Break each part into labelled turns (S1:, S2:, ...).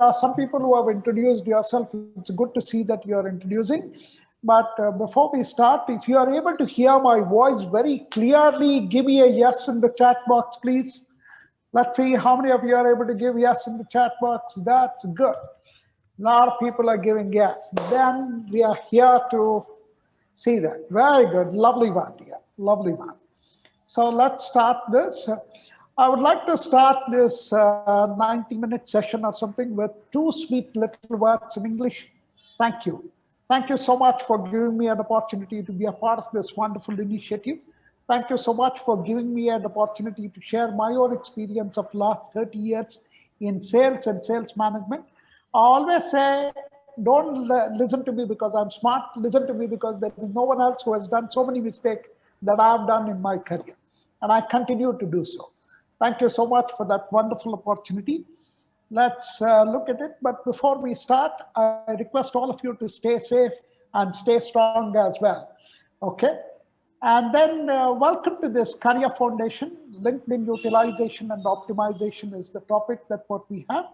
S1: are some people who have introduced yourself. It's good to see that you are introducing. But before we start, if you are able to hear my voice very clearly, give me a yes in the chat box, please. Let's see how many of you are able to give yes in the chat box. That's good. A lot of people are giving yes. Then we are here to see that. Very good. Lovely one, dear. Lovely one. So let's start this. I would like to start this 90-minute session or something with two sweet little words in English. Thank you. Thank you so much for giving me an opportunity to be a part of this wonderful initiative. Thank you so much for giving me an opportunity to share my own experience of last 30 years in sales and sales management. I always say, don't listen to me because I'm smart. Listen to me because there is no one else who has done so many mistakes that I've done in my career. And I continue to do so. Thank you so much for that wonderful opportunity. Let's look at it. But before we start, I request all of you to stay safe and stay strong as well. Okay? And then welcome to this Career Foundation. LinkedIn utilization and optimization is the topic that what we have.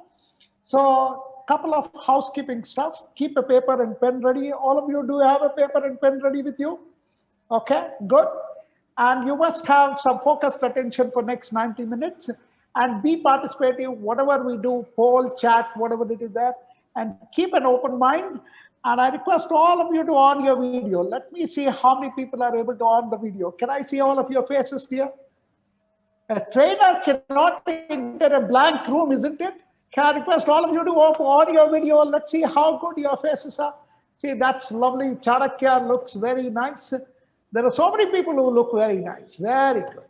S1: So a couple of housekeeping stuff. Keep a paper and pen ready. All of you, do have a paper and pen ready with you? Okay, good. And you must have some focused attention for next 90 minutes and be participative, whatever we do, poll, chat, whatever it is there, and keep an open mind. And I request all of you to on your video. Let me see how many people are able to on the video. Can I see all of your faces here? A trainer cannot enter a blank room, isn't it? Can I request all of you to on your video? Let's see how good your faces are. See, that's lovely. Charakya looks very nice. There are so many people who look very nice. Very good.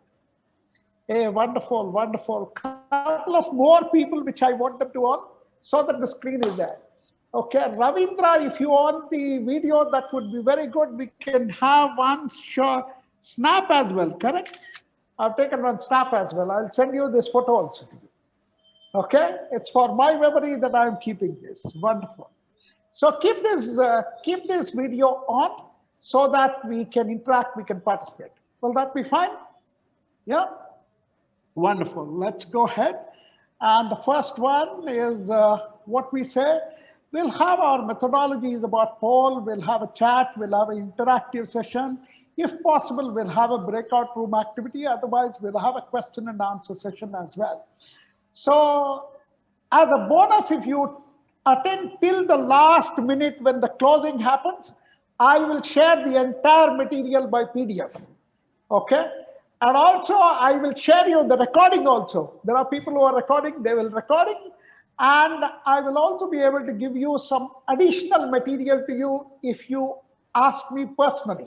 S1: Hey, wonderful, wonderful. Couple of more people which I want them to on so that the screen is there. Okay, Ravindra, if you want the video, that would be very good. We can have one short snap as well, correct? I've taken one snap as well. I'll send you this photo also to you. Okay, it's for my memory that I'm keeping this. Wonderful. So keep this video on so that we can interact, we can participate. Will that be fine? Yeah? Wonderful. Let's go ahead. And the first one is what we say. We'll have our methodologies about poll, we'll have a chat, we'll have an interactive session. If possible, we'll have a breakout room activity. Otherwise, we'll have a question and answer session as well. So as a bonus, if you attend till the last minute when the closing happens, I will share the entire material by PDF. Okay? And also, I will share you the recording also. There are people who are recording, they will recording. And I will also be able to give you some additional material to you if you ask me personally.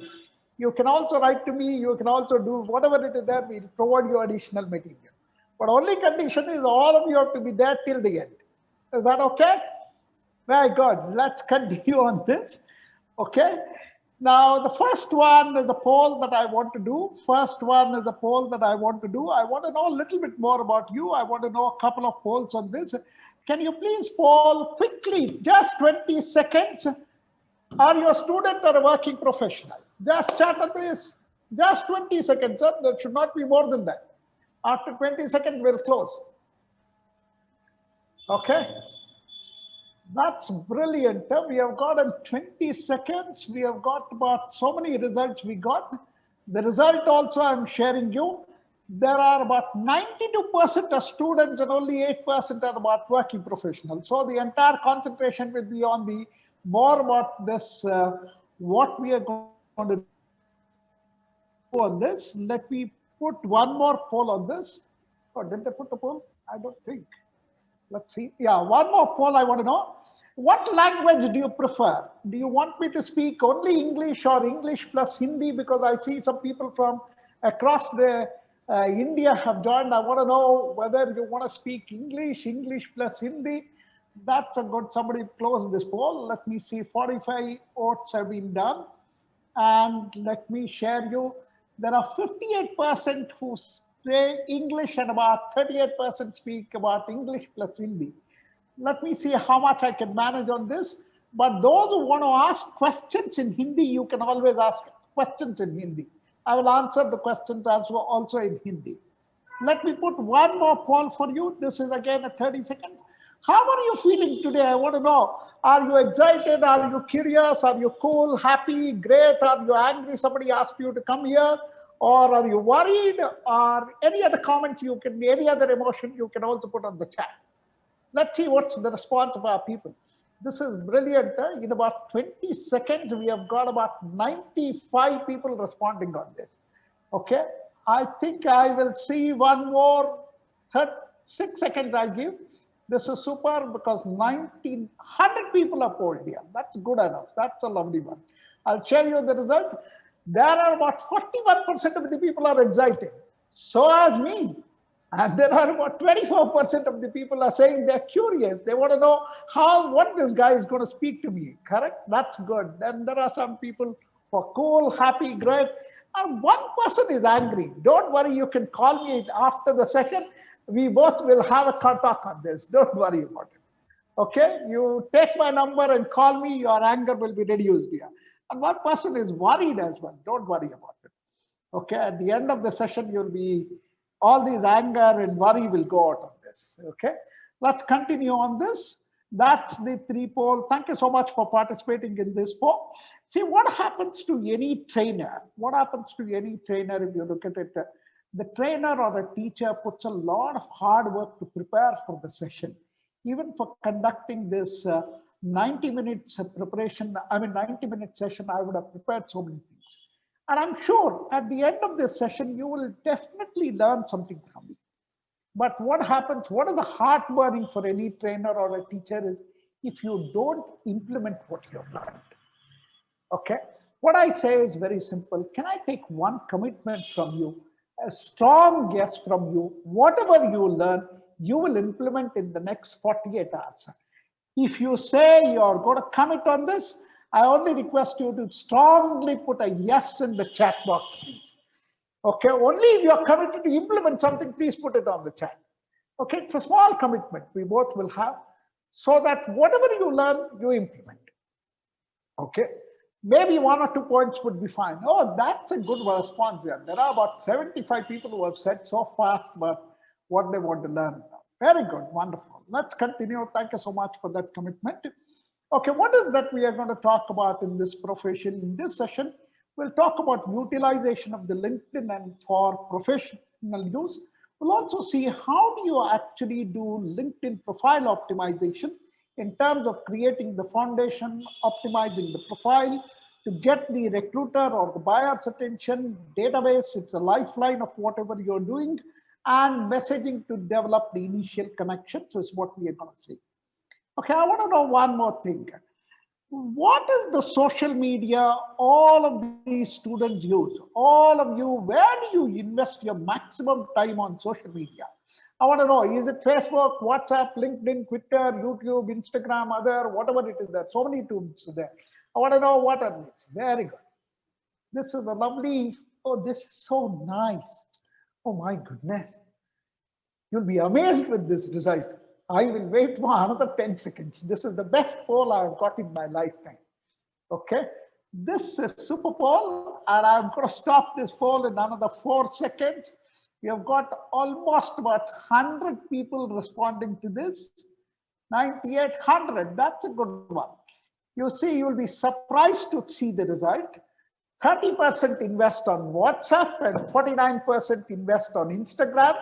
S1: You can also write to me, you can also do whatever it is there, we'll provide you additional material. But only condition is all of you have to be there till the end. Is that okay? Very good. Let's continue on this. Okay. Now, the first one is a poll that I want to do. First one is a poll that I want to do. I want to know a little bit more about you. I want to know a couple of polls on this. Can you please poll quickly, just 20 seconds? Are you a student or a working professional? Just chat on this. Just 20 seconds, sir. There should not be more than that. After 20 seconds, we'll close. Okay. That's brilliant. We have got in 20 seconds. We have got about so many results we got. The result also I'm sharing you. There are about 92% of students and only 8% are about working professionals. So the entire concentration will be on the more about this, what we are going to do on this. Let me put one more poll on this. Oh, didn't I put the poll? I don't think. Let's see. Yeah, one more poll I want to know. What language do you prefer? Do you want me to speak only English or English plus Hindi? Because I see some people from across the India have joined. I want to know whether you want to speak English, English plus Hindi. That's a good, somebody close this poll. Let me see, 45 votes have been done. And let me share you, there are 58% who say English and about 38% speak about English plus Hindi. Let me see how much I can manage on this. But those who want to ask questions in Hindi, you can always ask questions in Hindi. I will answer the questions also in Hindi. Let me put one more poll for you. This is again a 30 seconds. How are you feeling today? I want to know. Are you excited? Are you curious? Are you cool, happy, great? Are you angry? Somebody asked you to come here? Or are you worried? Or any other comments you can, any other emotion you can also put on the chat. Let's see what's the response of our people. This is brilliant. In about 20 seconds, we have got about 95 people responding on this. Okay. I think I will see one more 6 seconds I give. This is super because 1,900 people are polled here. That's good enough. That's a lovely one. I'll share you the result. There are about 41% of the people are excited. So as me. And there are about 24% of the people are saying they're curious. They want to know what this guy is going to speak to me. Correct? That's good. Then there are some people who are cool, happy, great. And one person is angry. Don't worry, you can call me after the session. We both will have a talk on this. Don't worry about it. Okay? You take my number and call me, your anger will be reduced here. And one person is worried as well. Don't worry about it. Okay? At the end of the session, you'll be, all these anger and worry will go out of this. Okay? Let's continue on this. That's the 3 poll. Thank you so much for participating in this poll. See, what happens to any trainer? What happens to any trainer if you look at it? The trainer or the teacher puts a lot of hard work to prepare for the session. Even for conducting this 90 minutes preparation, 90-minute session, I would have prepared so many things. And I'm sure at the end of this session, you will definitely learn something from me. But what happens, what is the heartburning for any trainer or a teacher is if you don't implement what you've learned. Okay? What I say is very simple. Can I take one commitment from you? A strong yes from you. Whatever you learn, you will implement in the next 48 hours. If you say you're going to commit on this, I only request you to strongly put a yes in the chat box, please. Okay, only if you're committed to implement something, please put it on the chat. Okay, it's a small commitment we both will have so that whatever you learn, you implement. Okay, maybe 1 or 2 points would be fine. Oh, that's a good response there. There are about 75 people who have said so fast about what they want to learn. Very good, wonderful. Let's continue. Thank you so much for that commitment. Okay, what is that we are going to talk about in this profession? In this session, we'll talk about utilization of the LinkedIn and for professional use. We'll also see how do you actually do LinkedIn profile optimization in terms of creating the foundation, optimizing the profile to get the recruiter or the buyer's attention, database, it's a lifeline of whatever you're doing, and messaging to develop the initial connections is what we are going to see. Okay, I want to know one more thing. What is the social media all of these students use? All of you, where do you invest your maximum time on social media? I want to know, is it Facebook, WhatsApp, LinkedIn, Twitter, YouTube, Instagram, other, whatever it is there. So many tools there. I want to know what are these. Very good. This is a lovely, oh, this is so nice. Oh my goodness. You'll be amazed with this result. I will wait for another 10 seconds. This is the best poll I've got in my lifetime. Okay. This is super poll, and I'm going to stop this poll in another 4 seconds. We have got almost about 100 people responding to this. 9,800. That's a good one. You see, you'll be surprised to see the result. 30% invest on WhatsApp and 49% invest on Instagram.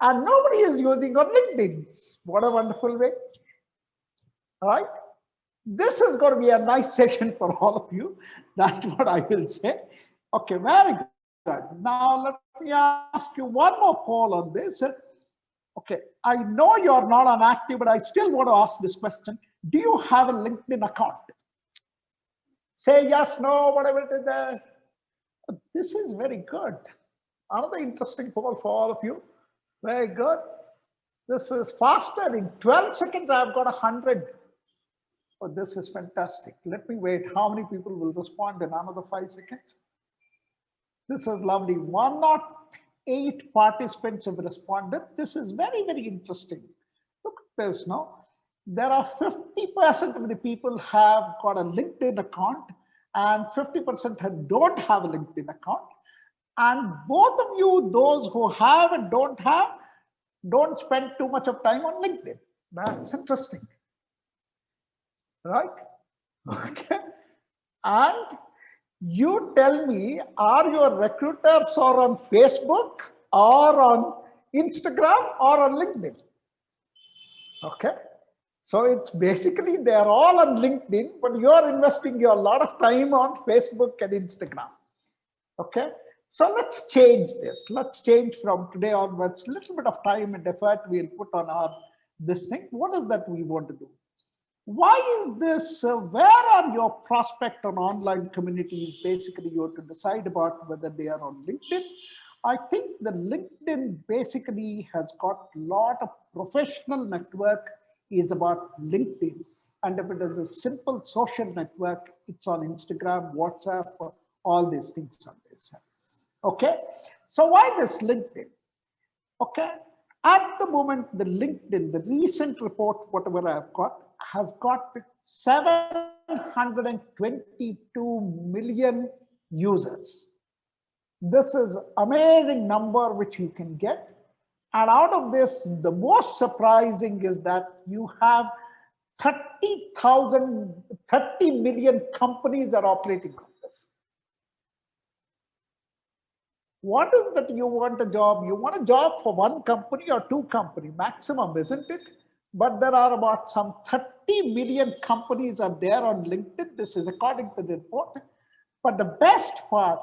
S1: And nobody is using on LinkedIn. What a wonderful way. All right. This is going to be a nice session for all of you. That's what I will say. Okay, very good. Now, let me ask you one more poll on this. Okay, I know you're not on active, but I still want to ask this question. Do you have a LinkedIn account? Say yes, no, whatever it is there. This is very good. Another interesting poll for all of you. Very good. This is faster. In 12 seconds, I've got 100. Oh, this is fantastic. Let me wait. How many people will respond in another 5 seconds? This is lovely. 108 participants have responded. This is very, very interesting. Look at this now. There are 50% of the people have got a LinkedIn account and 50% don't have a LinkedIn account. And both of you, those who have and don't have, don't spend too much of time on LinkedIn. That's interesting, right? Okay. And you tell me, are your recruiters are on Facebook or on Instagram or on LinkedIn? Okay. So it's basically they're all on LinkedIn, but you're investing your lot of time on Facebook and Instagram. Okay. So let's change this. Let's change from today onwards. A little bit of time and effort we'll put on our this thing. What is that we want to do? Why is this? Where are your prospect on online communities? Basically, you have to decide about whether they are on LinkedIn. I think the LinkedIn basically has got a lot of professional network is about LinkedIn. And if it is a simple social network, it's on Instagram, WhatsApp, all these things on this. Okay. So why this LinkedIn? Okay. At the moment, the LinkedIn, the recent report, whatever I've got, has got 722 million users. This is amazing number which you can get. And out of this, the most surprising is that you have 30 million companies are operating on this. What is that you want a job? You want a job for one company or two company maximum, isn't it? But there are about some 30 million companies are there on LinkedIn. This is according to the report. But the best part,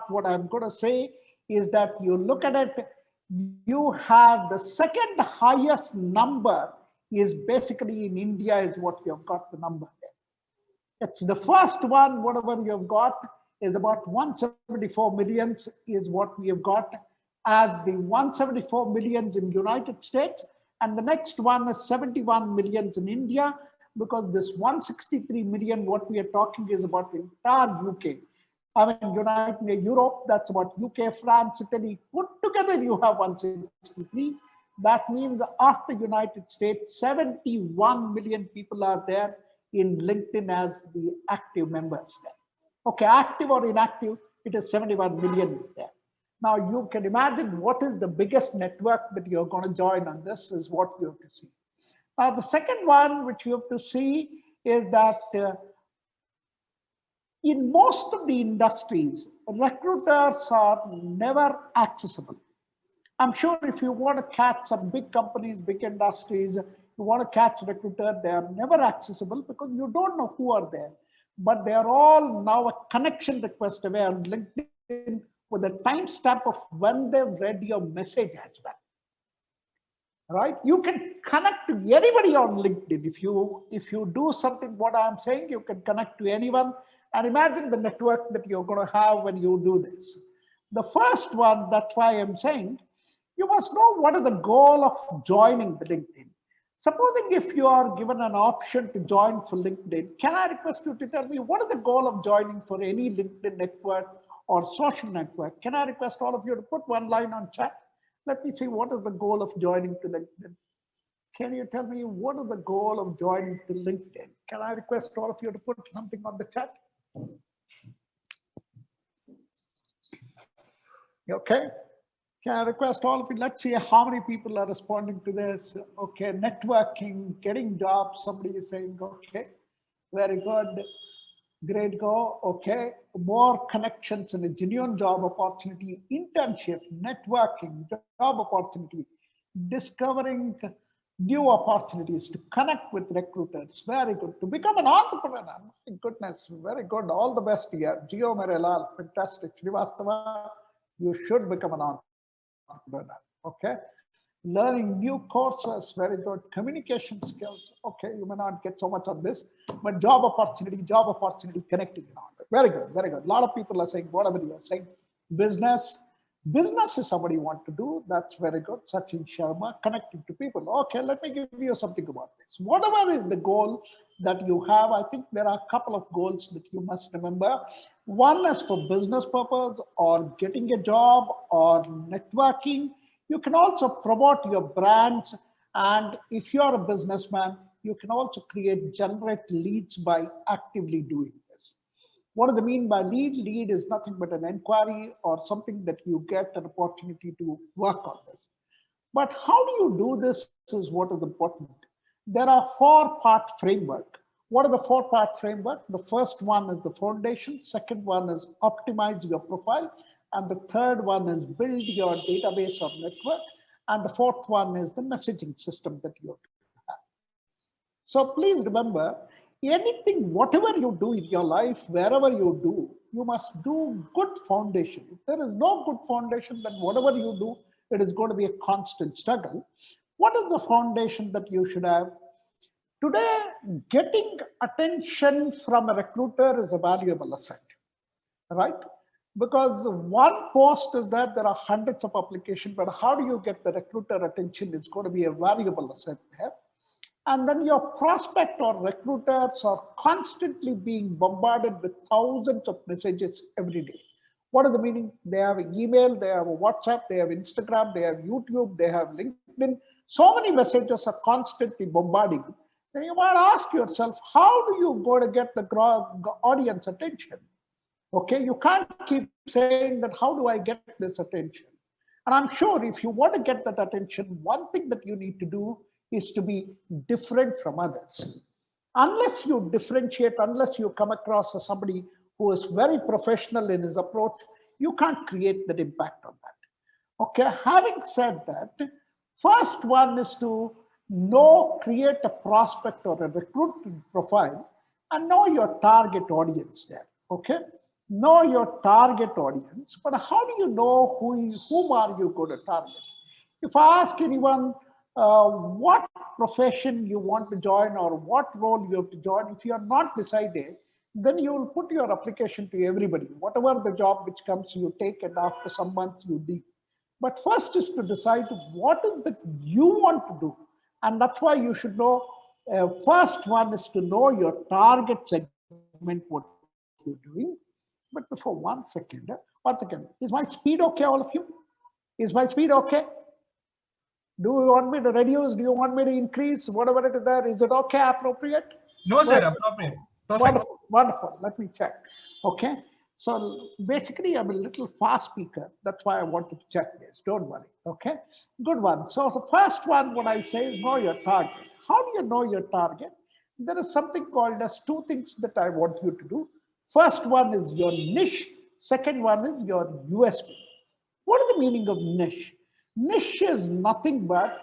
S1: what I'm going to say is that you look at it, you have the second highest number is basically in India is what you've got the number there. It's the first one, whatever you've got is about 174 millions is what we have got as the 174 millions in United States. And the next one is 71 millions in India, because this 163 million, what we are talking is about the entire UK. I mean, United Europe, that's about UK, France, Italy. Put together, you have 163. That means after United States, 71 million people are there in LinkedIn as the active members there. Okay, active or inactive, it is 71 million is there. Now you can imagine what is the biggest network that you're going to join on this is what you have to see. Now the second one which you have to see is that in most of the industries, recruiters are never accessible. I'm sure if you want to catch some big companies, big industries, you want to catch a recruiter, they are never accessible because you don't know who are there. But they are all now a connection request away on LinkedIn with a timestamp of when they've read your message as well. Right? You can connect to anybody on LinkedIn. If you do something, what I'm saying, you can connect to anyone. And imagine the network that you're going to have when you do this. The first one, that's why I'm saying, you must know what is the goal of joining the LinkedIn. Supposing if you are given an option to join for LinkedIn, can I request you to tell me what is the goal of joining for any LinkedIn network or social network? Can I request all of you to put one line on chat? Let me see what is the goal of joining to LinkedIn. Can you tell me what is the goal of joining to LinkedIn? Can I request all of you to put something on the chat? Okay. Can I request all of you? Let's see how many people are responding to this. Okay, networking, getting jobs. Somebody is saying, okay, very good. Great go. Okay, more connections and a genuine job opportunity, internship, networking, job opportunity, discovering new opportunities to connect with recruiters. Very good. To become an entrepreneur. My goodness, very good. All the best here. Gio Merelal, fantastic. Srivastava, you should become an entrepreneur. Okay, learning new courses, very good. Communication skills, okay, you may not get so much on this, but job opportunity, connecting and all that. Very good, very good. A lot of people are saying whatever you are saying. Business is somebody you want to do, that's very good. Sachin Sharma, connecting to people. Okay, let me give you something about this. Whatever is the goal that you have, I think there are a couple of goals that you must remember. One is for business purpose or getting a job or networking. You can also promote your brands. And if you're a businessman, you can also generate leads by actively doing this. What do I mean by lead? Lead is nothing but an inquiry or something that you get an opportunity to work on this. But how do you do this is what is important. There are four-part framework. What are the four-part framework? The first one is the foundation. Second one is optimize your profile. And the third one is build your database or network. And the fourth one is the messaging system that you have to have. So please remember, anything, whatever you do in your life, wherever you do, you must do good foundation. If there is no good foundation, then whatever you do, it is going to be a constant struggle. What is the foundation that you should have? Today, getting attention from a recruiter is a valuable asset, right? Because one post is that there are hundreds of applications, but how do you get the recruiter attention is going to be a valuable asset there. And then your prospect or recruiters are constantly being bombarded with thousands of messages every day. What is the meaning? They have email, they have WhatsApp, they have Instagram, they have YouTube, they have LinkedIn. So many messages are constantly bombarding. Then you might ask yourself, how do you go to get the audience attention? Okay, you can't keep saying that, how do I get this attention? And I'm sure if you want to get that attention, one thing that you need to do is to be different from others. Unless you differentiate, unless you come across as somebody who is very professional in his approach, you can't create that impact on that. Okay, having said that, first one is to create a prospect or a recruitment profile and know your target audience there. Okay, know your target audience, but how do you know whom are you going to target? If I ask anyone what profession you want to join or what role you have to join, if you are not decided, then you will put your application to everybody. Whatever the job which comes, you take, and after some months you leave. But first is to decide what is that you want to do. And that's why you should know, first one is to know your target segment, what you're doing. But before one second, is my speed okay, all of you? Is my speed okay? Do you want me to reduce? Do you want me to increase? Whatever it is there, is it okay, appropriate?
S2: No, sir, appropriate. Perfect.
S1: Wonderful, wonderful. Let me check. Okay. So basically, I'm a little fast speaker. That's why I wanted to check this. Don't worry. Okay. Good one. So the first one, what I say is know your target. How do you know your target? There is something called as two things that I want you to do. First one is your niche. Second one is your USP. What is the meaning of niche? Niche is nothing but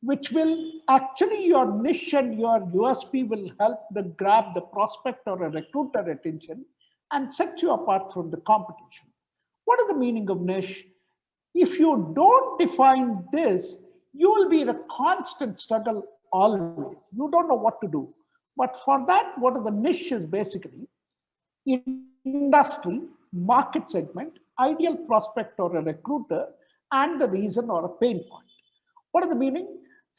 S1: which will actually your niche and your USP will help the grab the prospect or a recruiter attention and set you apart from the competition. What is the meaning of niche? If you don't define this, you will be in a constant struggle always. You don't know what to do. But for that, what is the niche is basically industry, market segment, ideal prospect or a recruiter, and the reason or a pain point. What is the meaning?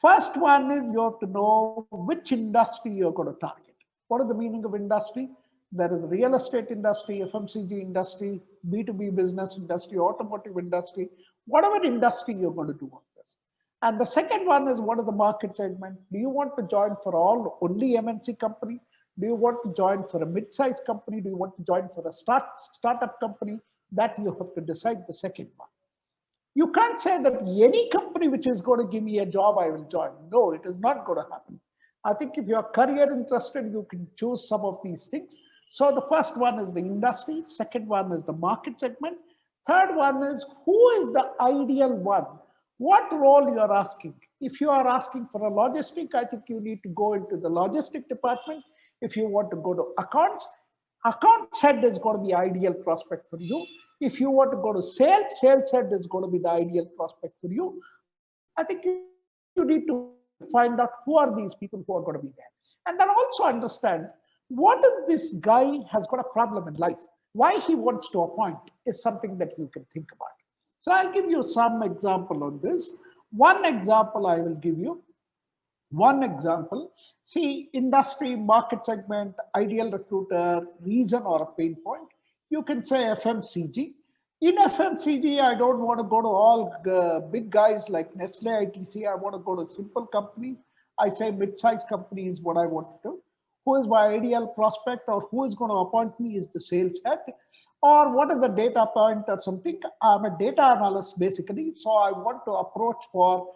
S1: First one is you have to know which industry you're going to target. What is the meaning of industry? There is real estate industry, FMCG industry, B2B business industry, automotive industry, whatever industry you're going to do on this. And the second one is what is the market segment? Do you want to join for all only MNC company? Do you want to join for a mid-sized company? Do you want to join for a startup company? That you have to decide the second one. You can't say that any company which is going to give me a job, I will join. No, it is not going to happen. I think if you are career interested, you can choose some of these things. So the first one is the industry. Second one is the market segment. Third one is who is the ideal one? What role you are asking? If you are asking for a logistic, I think you need to go into the logistic department. If you want to go to accounts, account head is going to be ideal prospect for you. If you want to go to sales, sales head is going to be the ideal prospect for you. I think you need to find out who are these people who are going to be there. And then also understand what is this guy has got a problem in life. Why he wants to appoint is something that you can think about. So I'll give you some example on this. One example I will give you. One example, see industry, market segment, ideal recruiter, reason or a pain point. You can say FMCG. In FMCG, I don't want to go to all big guys like Nestle, ITC. I want to go to simple company. I say mid-sized company is what I want to do. Who is my ideal prospect or who is going to appoint me is the sales head. Or what is the data point or something. I'm a data analyst basically. So I want to approach for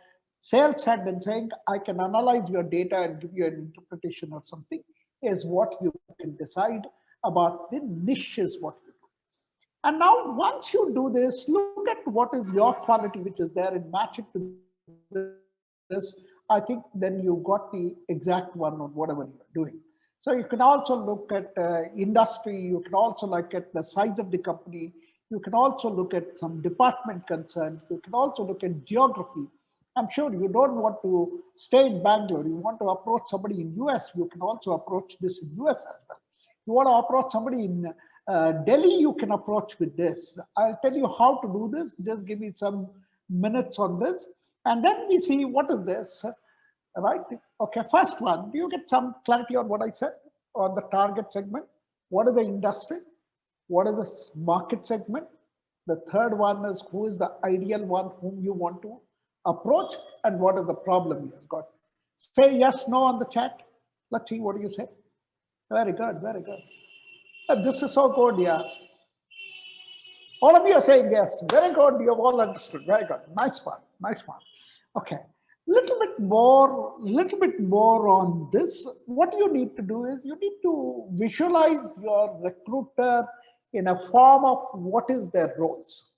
S1: sales head and saying, I can analyze your data and give you an interpretation or something, is what you can decide about the niches what you do. And now, once you do this, look at what is your quality which is there and match it to this. I think then you got the exact one on whatever you're doing. So you can also look at industry, you can also look at the size of the company, you can also look at some department concerns, you can also look at geography. I'm sure you don't want to stay in Bangalore, you want to approach somebody in US, you can also approach this in US as well. You want to approach somebody in Delhi, you can approach with this. I'll tell you how to do this. Just give me some minutes on this. And then we see what is this, right? Okay, first one, do you get some clarity on what I said on the target segment? What is the industry? What is the market segment? The third one is who is the ideal one whom you want to approach and what is the problem you have got. Say yes, no on the chat. Let's see, what do you say? Very good, very good. This is so good, yeah. All of you are saying yes. Very good. You have all understood. Very good. Nice one. Nice one. Okay. Little bit more on this. What you need to do is you need to visualize your recruiter in a form of what is their roles.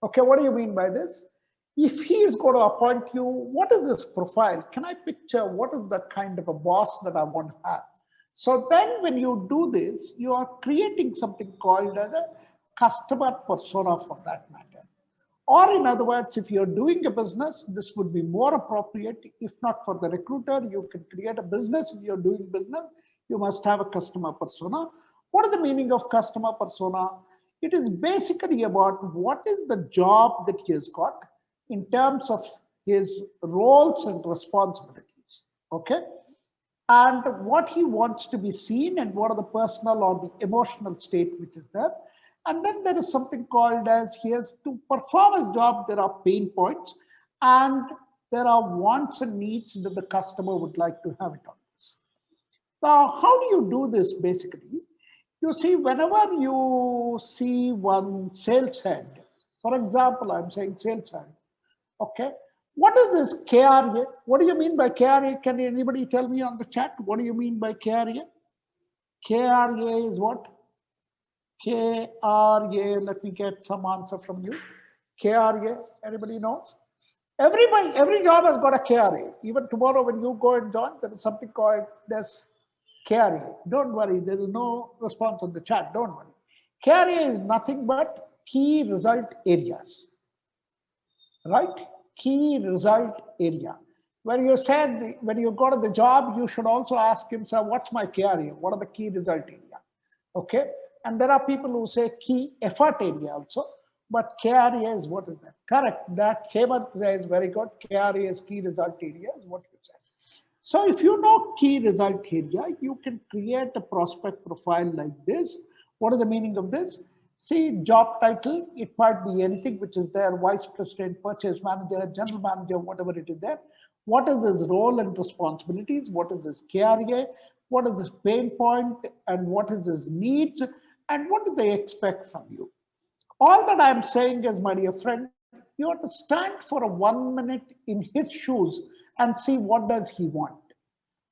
S1: Okay, what do you mean by this? If he is going to appoint you, what is this profile? Can I picture what is the kind of a boss that I want to have? So then when you do this, you are creating something called as a customer persona for that matter. Or in other words, if you're doing a business, this would be more appropriate. If not for the recruiter, you can create a business. If you're doing business, you must have a customer persona. What is the meaning of customer persona? It is basically about what is the job that he has got in terms of his roles and responsibilities. Okay? And what he wants to be seen and what are the personal or the emotional state which is there. And then there is something called as he has to perform his job, there are pain points and there are wants and needs that the customer would like to have it on this. Now, how do you do this basically? You see, whenever you see one sales head, for example, I'm saying sales head, okay, what is this KRA? What do you mean by KRA? Can anybody tell me on the chat? What do you mean by KRA? KRA is what? KRA, let me get some answer from you. KRA, anybody knows? Every job has got a KRA. Even tomorrow when you go and join, there is something called this KRA. Don't worry, there is no response on the chat, don't worry. KRA is nothing but key result areas, right? Key result area. When you said, when you go to the job, you should also ask him, sir, what's my KRA? What are the key result area? Okay. And there are people who say key effort area also, but KRA is what is that? Correct. That Hemant says very good. KRA is key result area is what you said. So if you know key result area, you can create a prospect profile like this. What is the meaning of this? See, job title, it might be anything which is there, vice president, purchase manager, general manager, whatever it is there. What is his role and responsibilities? What is his KRA? What is his pain point? And what is his needs? And what do they expect from you? All that I'm saying is, my dear friend, you have to stand for a 1 minute in his shoes and see what does he want.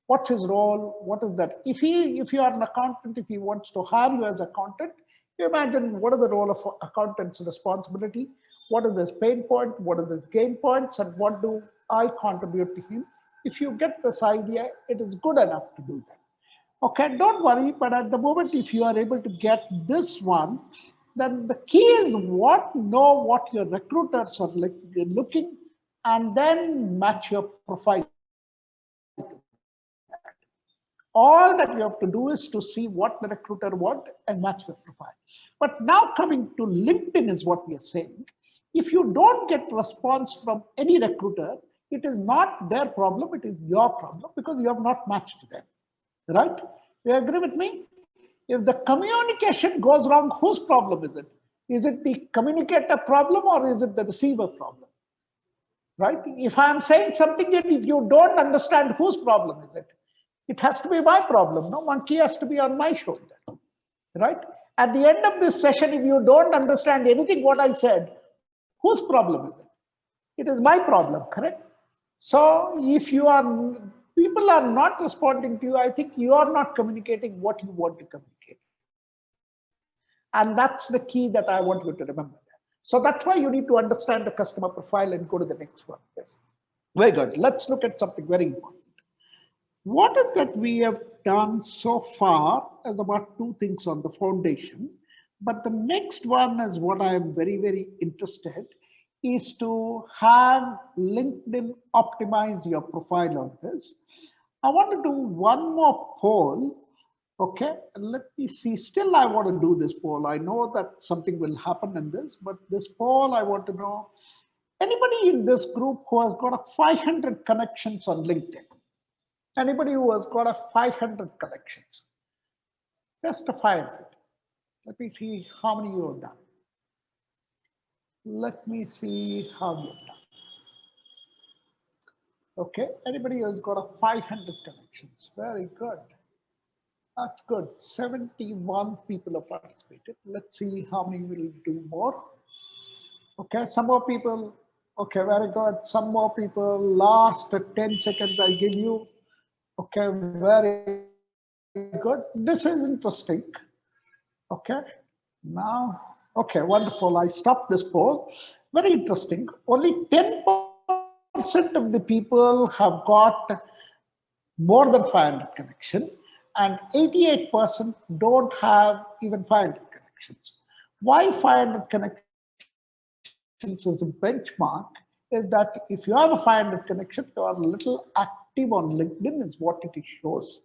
S1: What's his role? What is that? If you are an accountant, if he wants to hire you as accountant, you imagine what is the role of accountant's responsibility? What is his pain point? What is his gain points? And what do I contribute to him? If you get this idea, it is good enough to do that. Okay, don't worry, but at the moment, if you are able to get this one, then the key is know what your recruiters are looking and then match your profile to that. All that you have to do is to see what the recruiter wants and match your profile. But now coming to LinkedIn is what we are saying. If you don't get response from any recruiter, it is not their problem, it is your problem because you have not matched them. Right? You agree with me? If the communication goes wrong, whose problem is it? Is it the communicator problem or is it the receiver problem? Right? If I'm saying something and if you don't understand, whose problem is it? It has to be my problem. No, monkey has to be on my shoulder. Right? At the end of this session, if you don't understand anything what I said, whose problem is it? It is my problem, correct? So if people are not responding to you, I think you are not communicating what you want to communicate. And that's the key that I want you to remember. So that's why you need to understand the customer profile and go to the next one. Yes. Very good. Let's look at something very important. What is that we have done so far is about two things on the foundation. But the next one is what I am very, very interested is to have LinkedIn optimize your profile on this. I want to do one more poll. Okay, let me see. Still, I want to do this poll. I know that something will happen in this, but this poll, I want to know anybody in this group who has got a 500 connections on LinkedIn. Anybody who has got a 500 connections, just a 500. Let me see how many you have done. Let me see how you've done. Okay, anybody who has got a 500 connections, very good. That's good. 71 people have participated. Let's see how many will do more. Okay, some more people. Okay, very good. Some more people. Last 10 seconds I give you. Okay, very good. This is interesting. Okay, now, okay, wonderful. I stopped this poll. Very interesting. Only 10% of the people have got more than 500 connection, and 88% don't have even 500 connections. Why 500 connections is a benchmark is that if you have a 500 connection, you are a little active on LinkedIn is what it shows.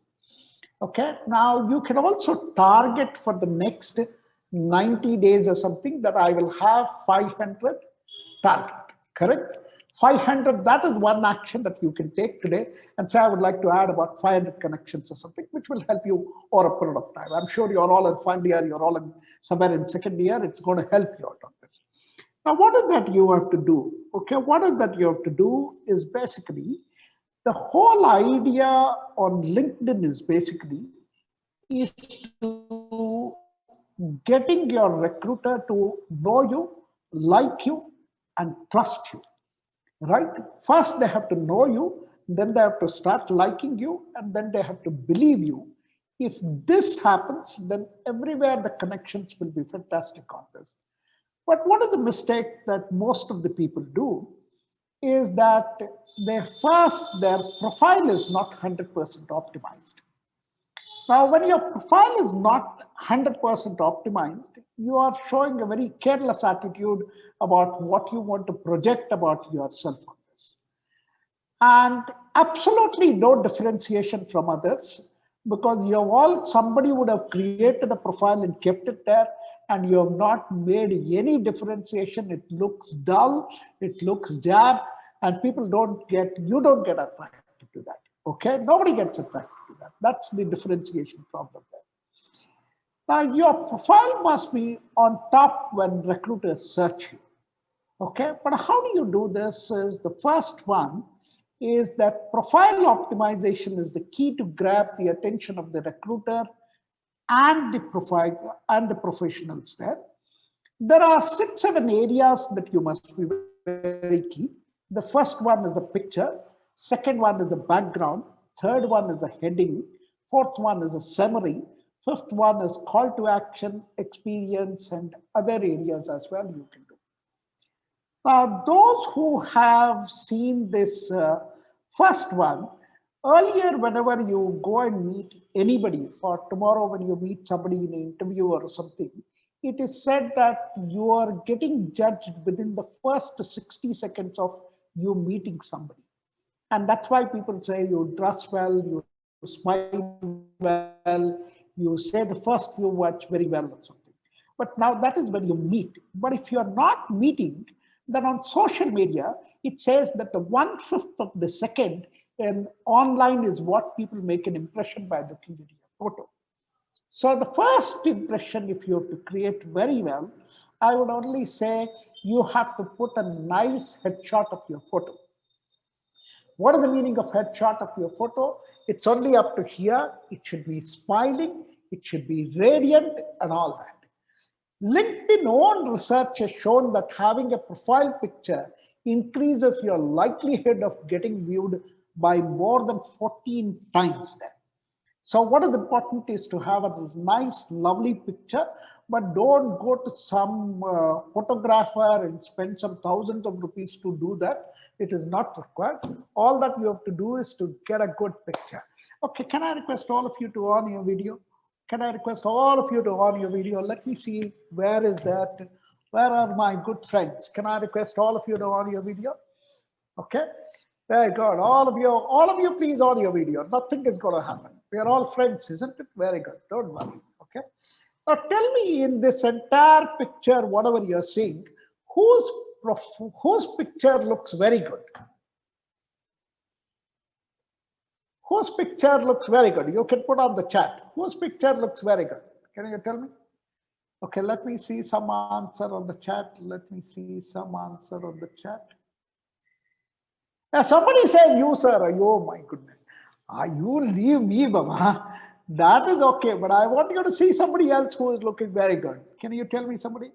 S1: Okay, now you can also target for the next 90 days or something that I will have 500 target, correct? 500, that is one action that you can take today and say, I would like to add about 500 connections or something, which will help you over a period of time. I'm sure you're all in final year, you're all in somewhere in second year, it's going to help you out on this. Now, what is that you have to do? Okay, what is that you have to do is basically the whole idea on LinkedIn is basically is to getting your recruiter to know you, like you, and trust you. Right? First, they have to know you, then they have to start liking you, and then they have to believe you. If this happens, then everywhere the connections will be fantastic on this. But what is the mistake that most of the people do is that their profile is not 100% optimized. Now, when your profile is not 100% optimized, you are showing a very careless attitude about what you want to project about yourself on this. And absolutely no differentiation from others because somebody would have created a profile and kept it there and you have not made any differentiation. It looks dull, it looks jab, and you don't get attracted to that. Okay, nobody gets attracted to that. That's the differentiation problem there. Now, your profile must be on top when recruiters search you. Okay, but how do you do this? Is the first one is that profile optimization is the key to grab the attention of the recruiter and the profile and the professionals there. There are 6-7 areas that you must be very key. The first one is a picture, second one is a background, third one is a heading, fourth one is a summary, fifth one is call to action, experience, and other areas as well you can do. Now, those who have seen this first one, earlier, whenever you go and meet anybody, for tomorrow when you meet somebody in an interview or something, it is said that you are getting judged within the first 60 seconds of you meeting somebody. And that's why people say you dress well, you smile well, you say the first few words very well or something. But now that is when you meet. But if you're not meeting, then on social media, it says that the 1/5 of the second and online is what people make an impression by looking at your photo. So the first impression, if you have to create very well, I would only say you have to put a nice headshot of your photo. What is the meaning of headshot of your photo? It's only up to here. It should be smiling. It should be radiant and all that. LinkedIn own research has shown that having a profile picture increases your likelihood of getting viewed by more than 14 times there. So what is important is to have a nice, lovely picture, but don't go to some photographer and spend some thousands of rupees to do that. It is not required. All that you have to do is to get a good picture. Okay, can I request all of you to on your video? Can I request all of you to on your video? Let me see, where is that? Where are my good friends? Can I request all of you to on your video? Okay, very good. All of you, please on your video. Nothing is going to happen. We are all friends, isn't it? Very good. Don't worry. Okay. Now tell me, in this entire picture, whatever you're seeing, whose picture looks very good? Whose picture looks very good? You can put on the chat. Whose picture looks very good? Can you tell me? Okay, let me see some answer on the chat. Let me see some answer on the chat. Somebody said you, sir. Oh my goodness. You leave me, Baba. That is okay, but I want you to see somebody else who is looking very good. Can you tell me somebody?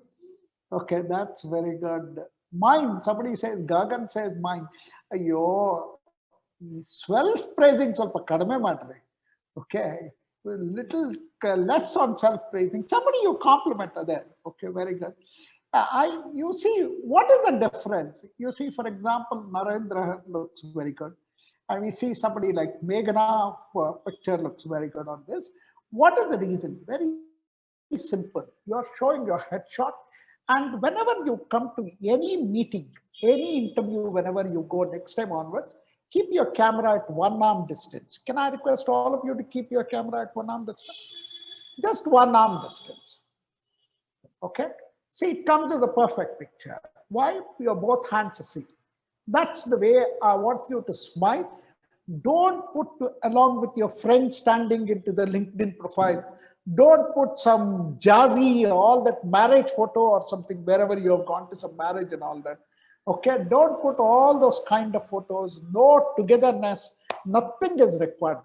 S1: Okay, that's very good. Mine, somebody says, Gagan says mine. Ayo, self-praising ಸ್ವಲ್ಪ ಕಡಿಮೆ ಮಾಡ್ರಿ. Okay, a little less on self-praising. Somebody you compliment there. Okay, very good. You see, what is the difference? You see, for example, Narendra looks very good. And we see somebody like Meghana picture looks very good on this. What is the reason? Very simple. You are showing your headshot. And whenever you come to any meeting, any interview, whenever you go next time onwards, keep your camera at 1 arm distance. Can I request all of you to keep your camera at 1 arm distance? Just 1 arm distance. Okay? See, it comes as a perfect picture. Why? Your both hands are seen. That's the way I want you to smile. Don't put along with your friend standing into the LinkedIn profile. Don't put some jazzy, all that marriage photo or something wherever you have gone to some marriage and all that. Okay, don't put all those kind of photos. No togetherness. Nothing is required.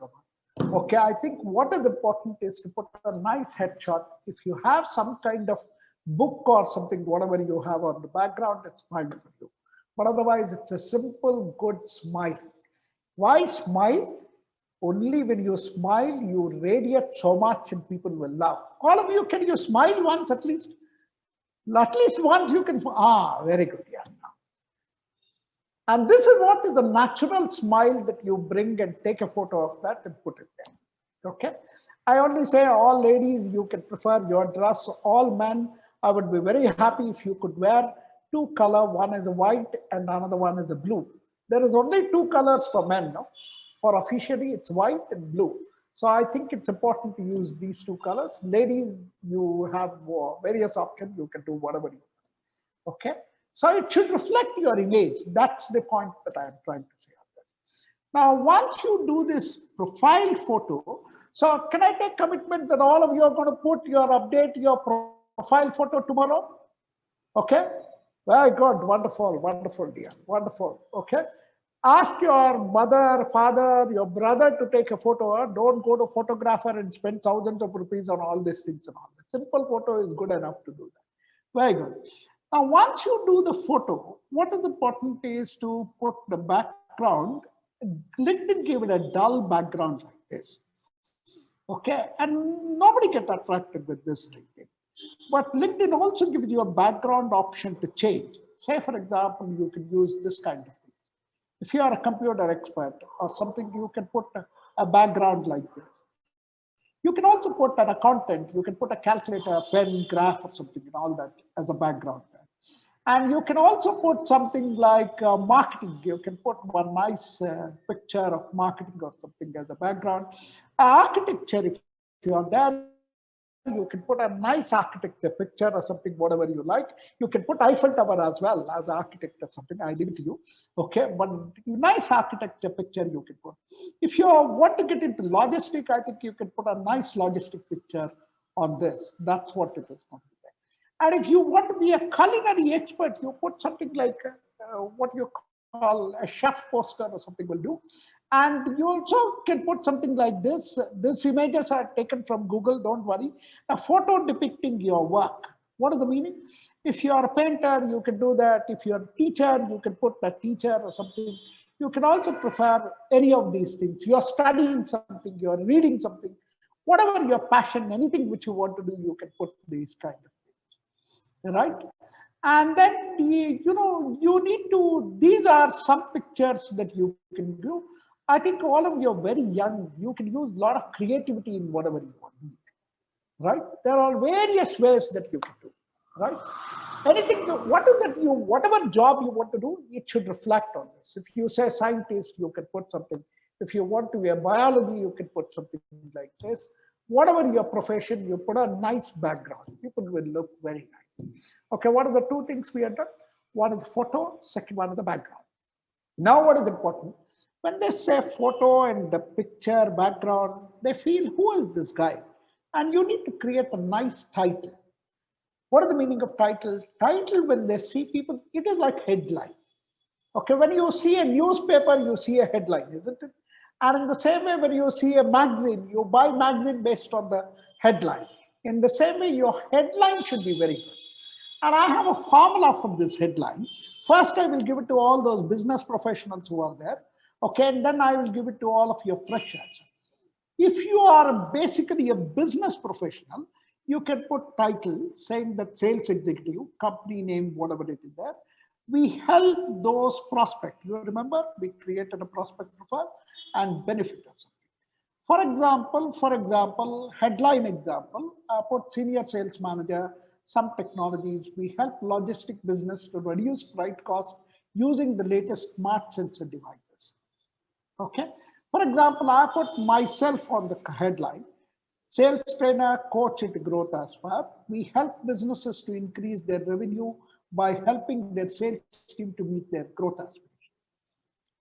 S1: Okay, I think what is important is to put a nice headshot. If you have some kind of book or something, whatever you have on the background, it's fine for you. But otherwise, it's a simple, good smile. Why smile? Only when you smile, you radiate so much and people will laugh. All of you, can you smile once at least? At least once you can, very good, yeah. And this is what is the natural smile that you bring, and take a photo of that and put it there. Okay? I only say all ladies, you can prefer your dress. All men, I would be very happy if you could wear 2 colors. One is a white and another one is a blue. There is only 2 colors for men, no? For officially, it's white and blue. So I think it's important to use these 2 colors. Ladies, you have various options. You can do whatever you want. Okay? So it should reflect your image. That's the point that I'm trying to say on this. Now, once you do this profile photo, so can I take commitment that all of you are going to update your profile photo tomorrow? Okay? Very good. Wonderful. Wonderful, dear. Wonderful. Okay? Ask your mother, father, your brother to take a photo. Don't go to photographer and spend thousands of rupees on all these things and all that. Simple photo is good enough to do that. Very good. Now, once you do the photo, what is important is to put the background. LinkedIn gave it a dull background like this. Okay? And nobody gets attracted with this LinkedIn. But LinkedIn also gives you a background option to change. Say, for example, you can use this kind of thing. If you are a computer expert or something, you can put a background like this. You can also put an accountant, you can put a calculator, a pen, graph or something and all that as a background. And you can also put something like marketing. You can put one nice picture of marketing or something as a background. Architecture, if you are there, you can put a nice architecture picture or something, whatever you like. You can put Eiffel Tower as well as architect or something. I leave it to you. Okay, but nice architecture picture you can put. If you want to get into logistic, I think you can put a nice logistic picture on this. That's what it is going to be. And if you want to be a culinary expert, you put something like what you call a chef poster or something will do. And you also can put something like this. These images are taken from Google, don't worry. A photo depicting your work. What is the meaning? If you are a painter, you can do that. If you are a teacher, you can put that teacher or something. You can also prefer any of these things. You are studying something, you are reading something, whatever your passion, anything which you want to do, you can put these kind of things, right? And then you need to. These are some pictures that you can do. I think all of you are very young. You can use a lot of creativity in whatever you want, right? There are various ways that you can do, right? Anything, what is that whatever job you want to do, it should reflect on this. If you say scientist, you can put something. If you want to be a biology, you can put something like this. Whatever your profession, you put a nice background. People will look very nice. Okay, what are the two things we have done? One is the photo, second one is the background. Now, what is important? When they say photo and the picture background, they feel, who is this guy? And you need to create a nice title. What is the meaning of title? Title, when they see people, it is like headline. Okay, when you see a newspaper, you see a headline, isn't it? And in the same way, when you see a magazine, you buy magazine based on the headline. In the same way, your headline should be very good. And I have a formula for this headline. First, I will give it to all those business professionals who are there. Okay, and then I will give it to all of your freshers. If you are basically a business professional, you can put title saying that sales executive, company name, whatever it is there. We help those prospects. You remember, we created a prospect profile and benefit or something. For example, headline example, I put senior sales manager, some technologies. We help logistic business to reduce freight costs using the latest smart sensor devices. Okay. For example, I put myself on the headline. Sales trainer, coach at growth aspire. We help businesses to increase their revenue by helping their sales team to meet their growth aspirations.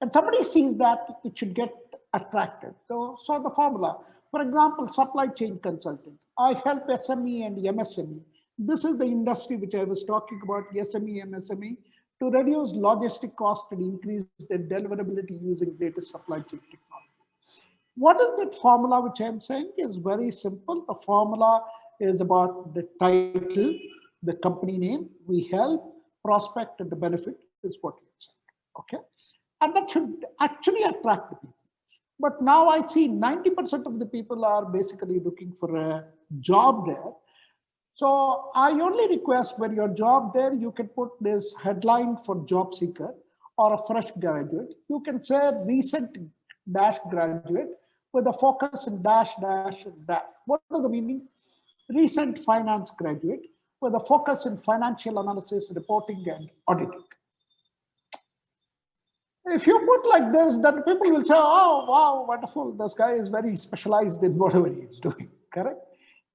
S1: And somebody sees that, it should get attracted. So the formula, for example, supply chain consultant. I help SME and MSME. This is the industry which I was talking about, SME, MSME, to reduce logistic cost and increase their deliverability using latest supply chain technology. What is that formula which I'm saying is very simple. The formula is about the title, the company name, we help, prospect, and the benefit is what you're saying. Okay. And that should actually attract the people. But now I see 90% of the people are basically looking for a job there. So I only request when your job there, you can put this headline for job seeker or a fresh graduate. You can say recent dash graduate with a focus in dash, dash, and dash. What does the meaning? Recent finance graduate with a focus in financial analysis, reporting, and auditing. If you put like this, then people will say, oh, wow, wonderful. This guy is very specialized in whatever he is doing, correct?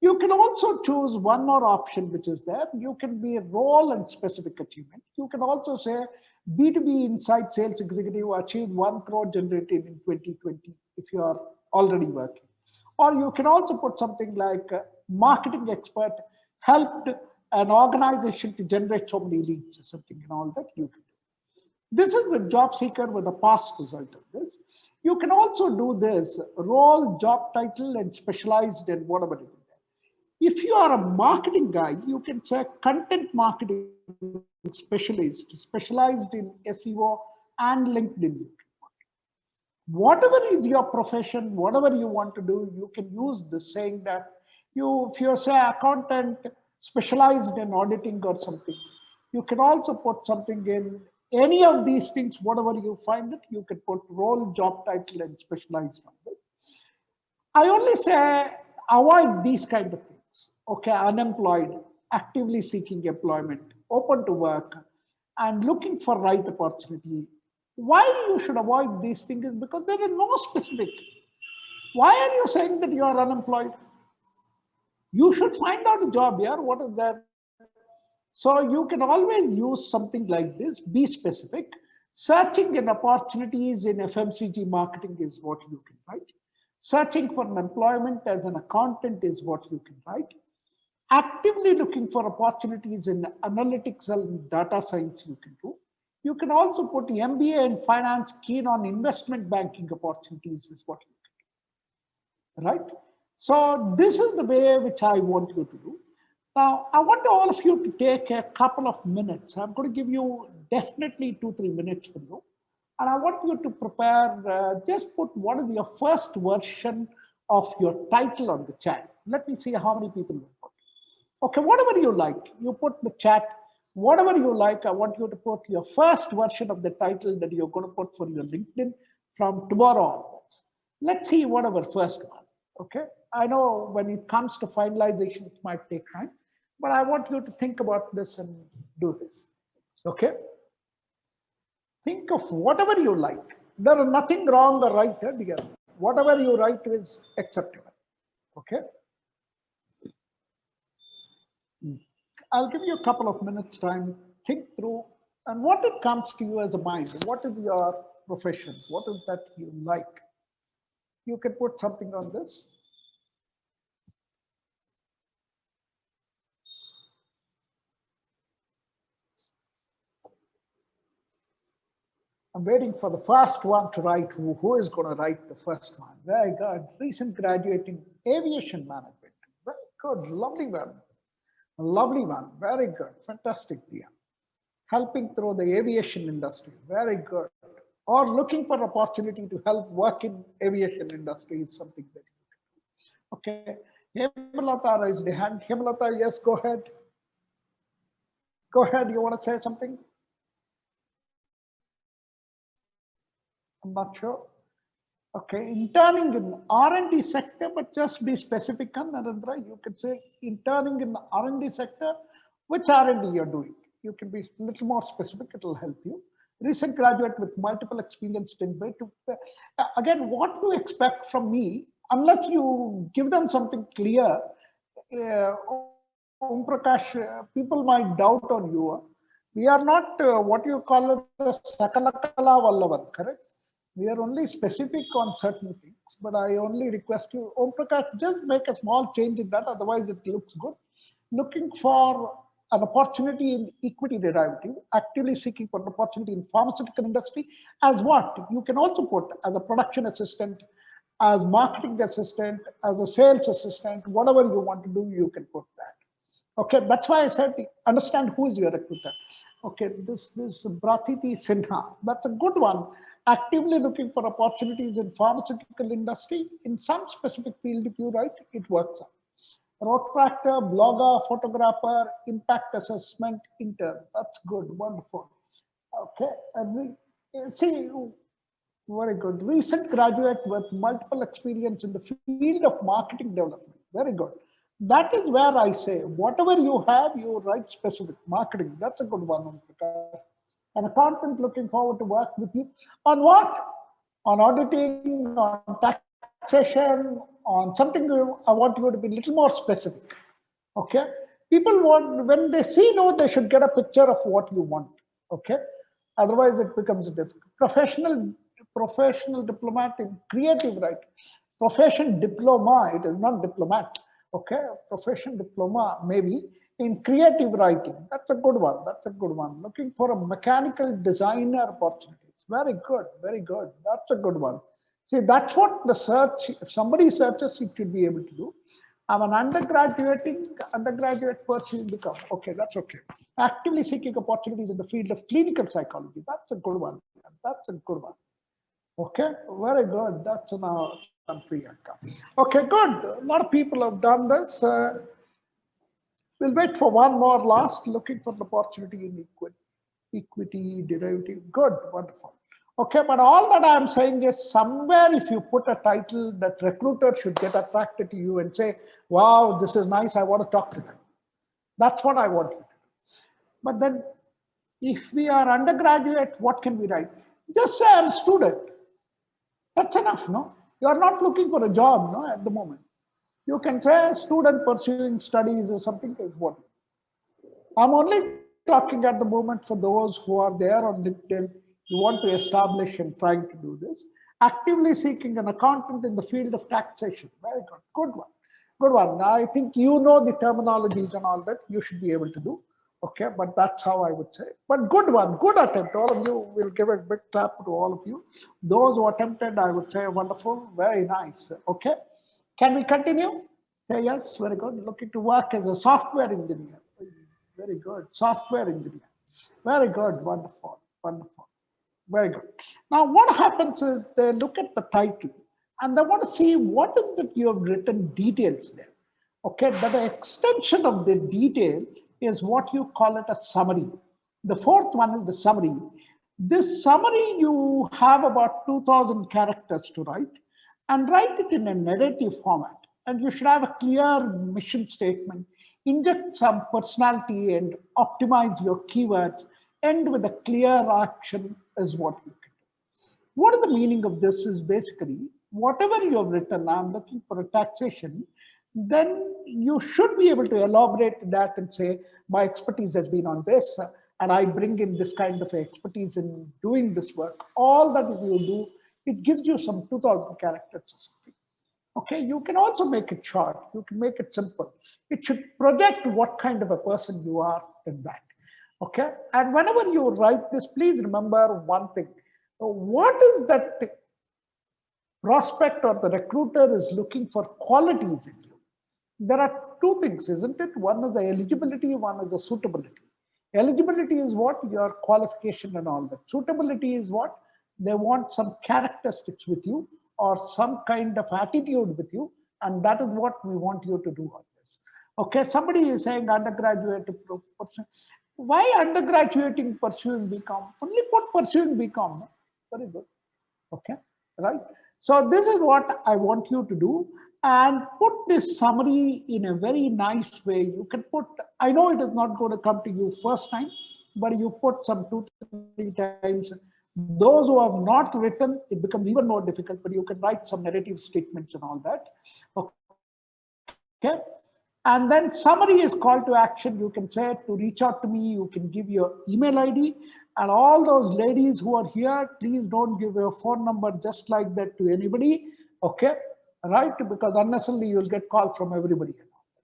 S1: You can also choose one more option, which is there. You can be a role and specific achievement. You can also say B2B inside sales executive achieved 1 crore generated in 2020 if you are already working. Or you can also put something like marketing expert helped an organization to generate so many leads or something and all that you can do. This is with job seeker with a past result of this. You can also do this role, job title, and specialized in whatever it is. If you are a marketing guy, you can say content marketing specialist, specialized in SEO and LinkedIn. Whatever is your profession, whatever you want to do, you can use this saying that if you say accountant specialized in auditing or something, you can also put something in any of these things, whatever you find it, you can put role, job title, and specialized on this. I only say avoid these kind of things. Okay, unemployed, actively seeking employment, open to work, and looking for right opportunity. Why you should avoid these things is because there is no specific. Why are you saying that you are unemployed? You should find out a job here. What is that? So you can always use something like this, be specific. Searching in opportunities in FMCG marketing is what you can write. Searching for an employment as an accountant is what you can write. Actively looking for opportunities in analytics and data science you can do. You can also put MBA and finance, keen on investment banking opportunities is what you can do, right? So this is the way which I want you to do. Now, I want all of you to take a couple of minutes. I'm going to give you definitely 2-3 minutes for you. And I want you to prepare, just put what is your first version of your title on the chat. Let me see how many people will put. Okay, whatever you like, you put the chat, whatever you like, I want you to put your first version of the title that you're going to put for your LinkedIn from tomorrow onwards. Let's see whatever first one, okay? I know when it comes to finalization, it might take time, but I want you to think about this and do this, okay? Think of whatever you like. There is nothing wrong or right here. Whatever you write is acceptable, okay? I'll give you a couple of minutes time, think through, and what it comes to you as a mind. What is your profession? What is that you like? You can put something on this. I'm waiting for the first one to write. Who is going to write the first one? Very good. Recent graduate in aviation management. Very good. Lovely one. Lovely one. Very good. Fantastic, dear. Helping through the aviation industry. Very good. Or looking for opportunity to help work in aviation industry is something that you can do. Okay. Hemalata raised a hand. Hemalata, yes, go ahead. Go ahead. You want to say something? I'm not sure. Okay, interning in R&D sector, but just be specific, Narendra. You can say interning in the R&D sector, which R&D you're doing. You can be a little more specific, it will help you. Recent graduate with multiple experience in way to, again, what to expect from me, unless you give them something clear, Om Prakash, people might doubt on you. We are not what you call it, Sakalakala Vallavan, correct? We are only specific on certain things, but I only request you, Om Prakash, just make a small change in that, otherwise it looks good. Looking for an opportunity in equity derivative, actively seeking for an opportunity in pharmaceutical industry, as what? You can also put as a production assistant, as marketing assistant, as a sales assistant, whatever you want to do, you can put that. Okay, that's why I said, understand who is your recruiter. Okay, this Bratiti Sinha, that's a good one. Actively looking for opportunities in pharmaceutical industry in some specific field. If you write, it works out. Rotractor, blogger, photographer, impact assessment, intern. That's good, wonderful. Okay, and see, very good. Recent graduate with multiple experience in the field of marketing development. Very good. That is where I say, whatever you have, you write specific. Marketing, that's a good one. An accountant looking forward to work with you. On what? On auditing, on taxation, on something I want you to be a little more specific. Okay? People want, when they see no, they should get a picture of what you want. Okay? Otherwise, it becomes difficult. Professional diplomat in creative writing. Profession diploma, it is not diplomat. Okay, profession diploma maybe in creative writing. That's a good one. That's a good one. Looking for a mechanical designer opportunities. Very good, very good. That's a good one. See, that's what the search, if somebody searches, it should be able to do. I'm an undergraduate pursuing become. Okay, that's okay. Actively seeking opportunities in the field of clinical psychology. That's a good one. That's a good one. Okay, very good. That's now Priyanka. Okay, good. A lot of people have done this. We'll wait for one more last, looking for the opportunity in equity derivative. Good, wonderful. Okay, but all that I'm saying is somewhere if you put a title, that recruiter should get attracted to you and say, wow, this is nice, I want to talk to them. That's what I want you to do. But then if we are undergraduate, what can we write? Just say I'm a student. That's enough, no? You're not looking for a job, no, at the moment. You can say student pursuing studies or something is what. I'm only talking at the moment for those who are there on LinkedIn, you want to establish and trying to do this. Actively seeking an accountant in the field of taxation. Very good, good one. Good one. I think you know the terminologies and all that, you should be able to do. Okay, but that's how I would say. But good one, good attempt. All of you will give a big clap to all of you. Those who attempted, I would say wonderful, very nice. Okay, can we continue? Say yes, very good. Looking to work as a software engineer. Very good. Software engineer. Very good. Wonderful. Wonderful. Very good. Now, what happens is they look at the title and they want to see what is that you have written details there. Okay, that the extension of the detail is what you call it a summary. The fourth one is the summary. This summary, you have about 2,000 characters to write and write it in a narrative format. And you should have a clear mission statement, inject some personality and optimize your keywords, end with a clear action is what you can do. What is the meaning of this is basically whatever you have written, I'm looking for a taxation, then you should be able to elaborate that and say, my expertise has been on this, and I bring in this kind of expertise in doing this work. All that you do, it gives you some 2,000 characters or something. Okay, you can also make it short. You can make it simple. It should project what kind of a person you are in that. Okay, and whenever you write this, please remember one thing. What is that prospect or the recruiter is looking for qualities in you? There are two things, isn't it? One is the eligibility, one is the suitability. Eligibility is what? Your qualification and all that. Suitability is what? They want some characteristics with you or some kind of attitude with you, and that is what we want you to do on this. Okay, somebody is saying undergraduate person. Why undergraduating pursuing BCom? Only put pursuing BCom. No? Very good. Okay, right? So this is what I want you to do, and put this summary in a very nice way. You can put, I know it is not going to come to you first time, but you put some 2-3 times. Those who have not written, it becomes even more difficult, but you can write some narrative statements and all that. Okay. And then summary is call to action. You can say to reach out to me, you can give your email ID. And all those ladies who are here, please don't give your phone number just like that to anybody. Okay, right? Because unnecessarily you'll get call from everybody.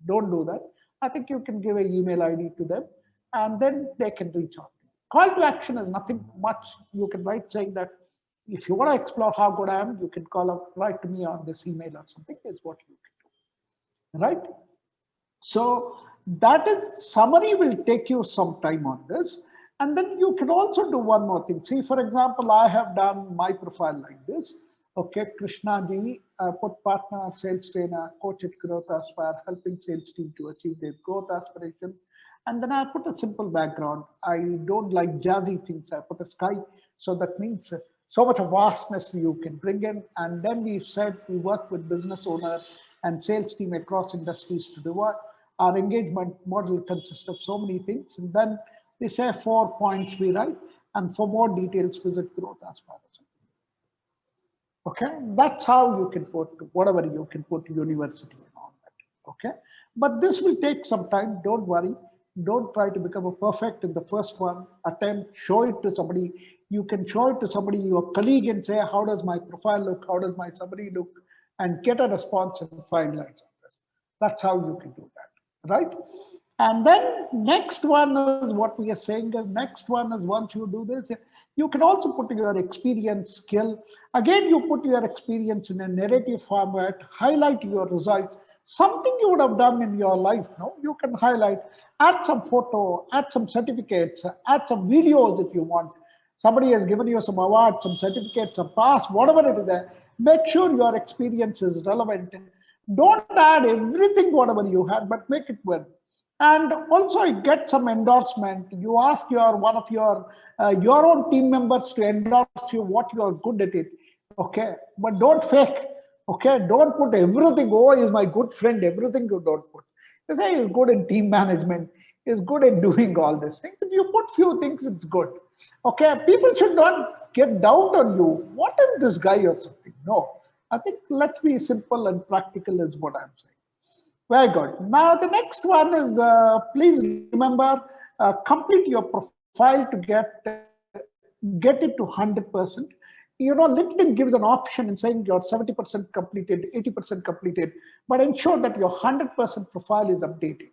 S1: Don't do that. I think you can give an email ID to them and then they can reach out. Call to action is nothing much. You can write saying that if you want to explore how good I am, you can call up, write to me on this email or something is what you can do, right? So that is summary will take you some time on this. And then you can also do one more thing. See, for example, I have done my profile like this. Okay, Krishna ji, put partner, sales trainer, coach at growth aspire, helping sales team to achieve their growth aspiration. And then I put a simple background. I don't like jazzy things. I put a sky. So that means so much of vastness you can bring in. And then we said we work with business owner and sales team across industries to do what? Our engagement model consists of so many things. And then we say 4 points we write. And for more details, visit growth aspire. Okay, that's how you can put whatever you can put university and all that. Okay, but this will take some time. Don't worry. Don't try to become a perfect in the first one attempt. Show it to somebody. You can show it to somebody, your colleague, and say, how does my profile look? How does my summary look? And get a response and finalize on this. That's how you can do that, right? And then next one is what we are saying is next one is once you do this, you can also put your experience skill. Again, you put your experience in a narrative format, highlight your results, something you would have done in your life. No, you can highlight, add some photo, add some certificates, add some videos if you want. Somebody has given you some awards, some certificates, some pass, whatever it is there. Make sure your experience is relevant. Don't add everything, whatever you had, but make it well. And also get some endorsement. You ask one of your own team members to endorse you what you are good at it. Okay, but don't fake. Okay, don't put everything. Oh, he's my good friend. Everything you don't put. You say he's good in team management. He's good at doing all these things. If you put few things, it's good. Okay, people should not get down on you. What is this guy or something? No, I think let's be simple and practical is what I'm saying. Very good. Now the next one is please remember complete your profile to get it to 100%. You know, LinkedIn gives an option in saying you're 70% completed, 80% completed, but ensure that your 100% profile is updated.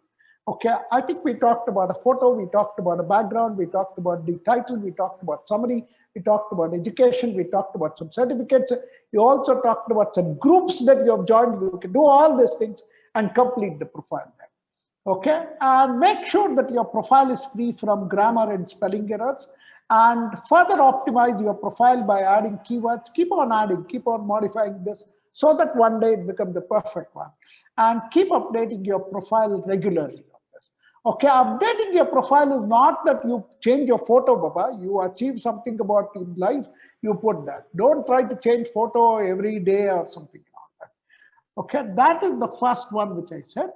S1: Okay, I think we talked about a photo, we talked about a background, we talked about the title, we talked about summary, we talked about education, we talked about some certificates. You also talked about some groups that you have joined. You can do all these things. and complete the profile there. Okay, and make sure that your profile is free from grammar and spelling errors, and further optimize your profile by adding keywords. Keep on adding, keep on modifying this so that one day it becomes the perfect one. And keep updating your profile regularly on this. Okay, updating your profile is not that you change your photo, Baba. You achieve something about in life, you put that. Don't try to change photo every day or something like that. Okay, that is the first one which I said.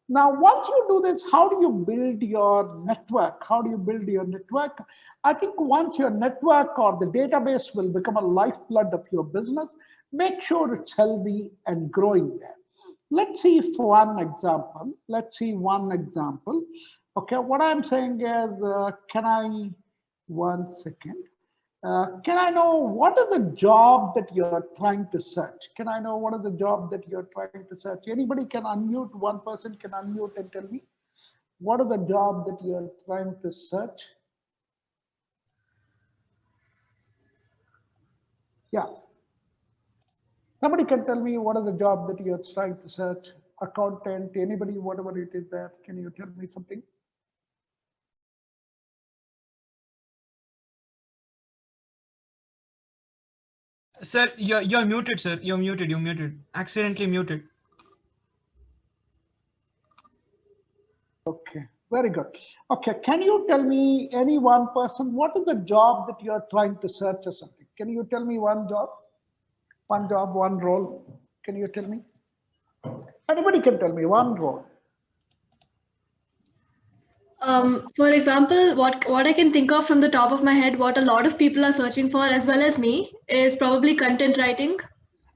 S1: Now, once you do this, how do you build your network? How do you build your network? I think once your network or the database will become a lifeblood of your business, make sure it's healthy and growing there. Let's see for one example. Let's see one example. Okay, what I'm saying is, can I, 1 second. Can I know what is the job that you're trying to search? Can I know what is the job that you're trying to search? Anybody can unmute, one person can unmute and tell me what is the job that you're trying to search? Yeah. Somebody can tell me what is the job that you're trying to search? Accountant, anybody, whatever it is there. Can you tell me something?
S2: Sir, you're muted, sir. You're muted. You're muted. Accidentally muted.
S1: Okay, very good. Okay, can you tell me any one person, what is the job that you're trying to search or something? Can you tell me one job? One job, one role. Can you tell me? Anybody can tell me one role.
S3: For example, what I can think of from the top of my head, what a lot of people are searching for, as well as me, is probably content writing.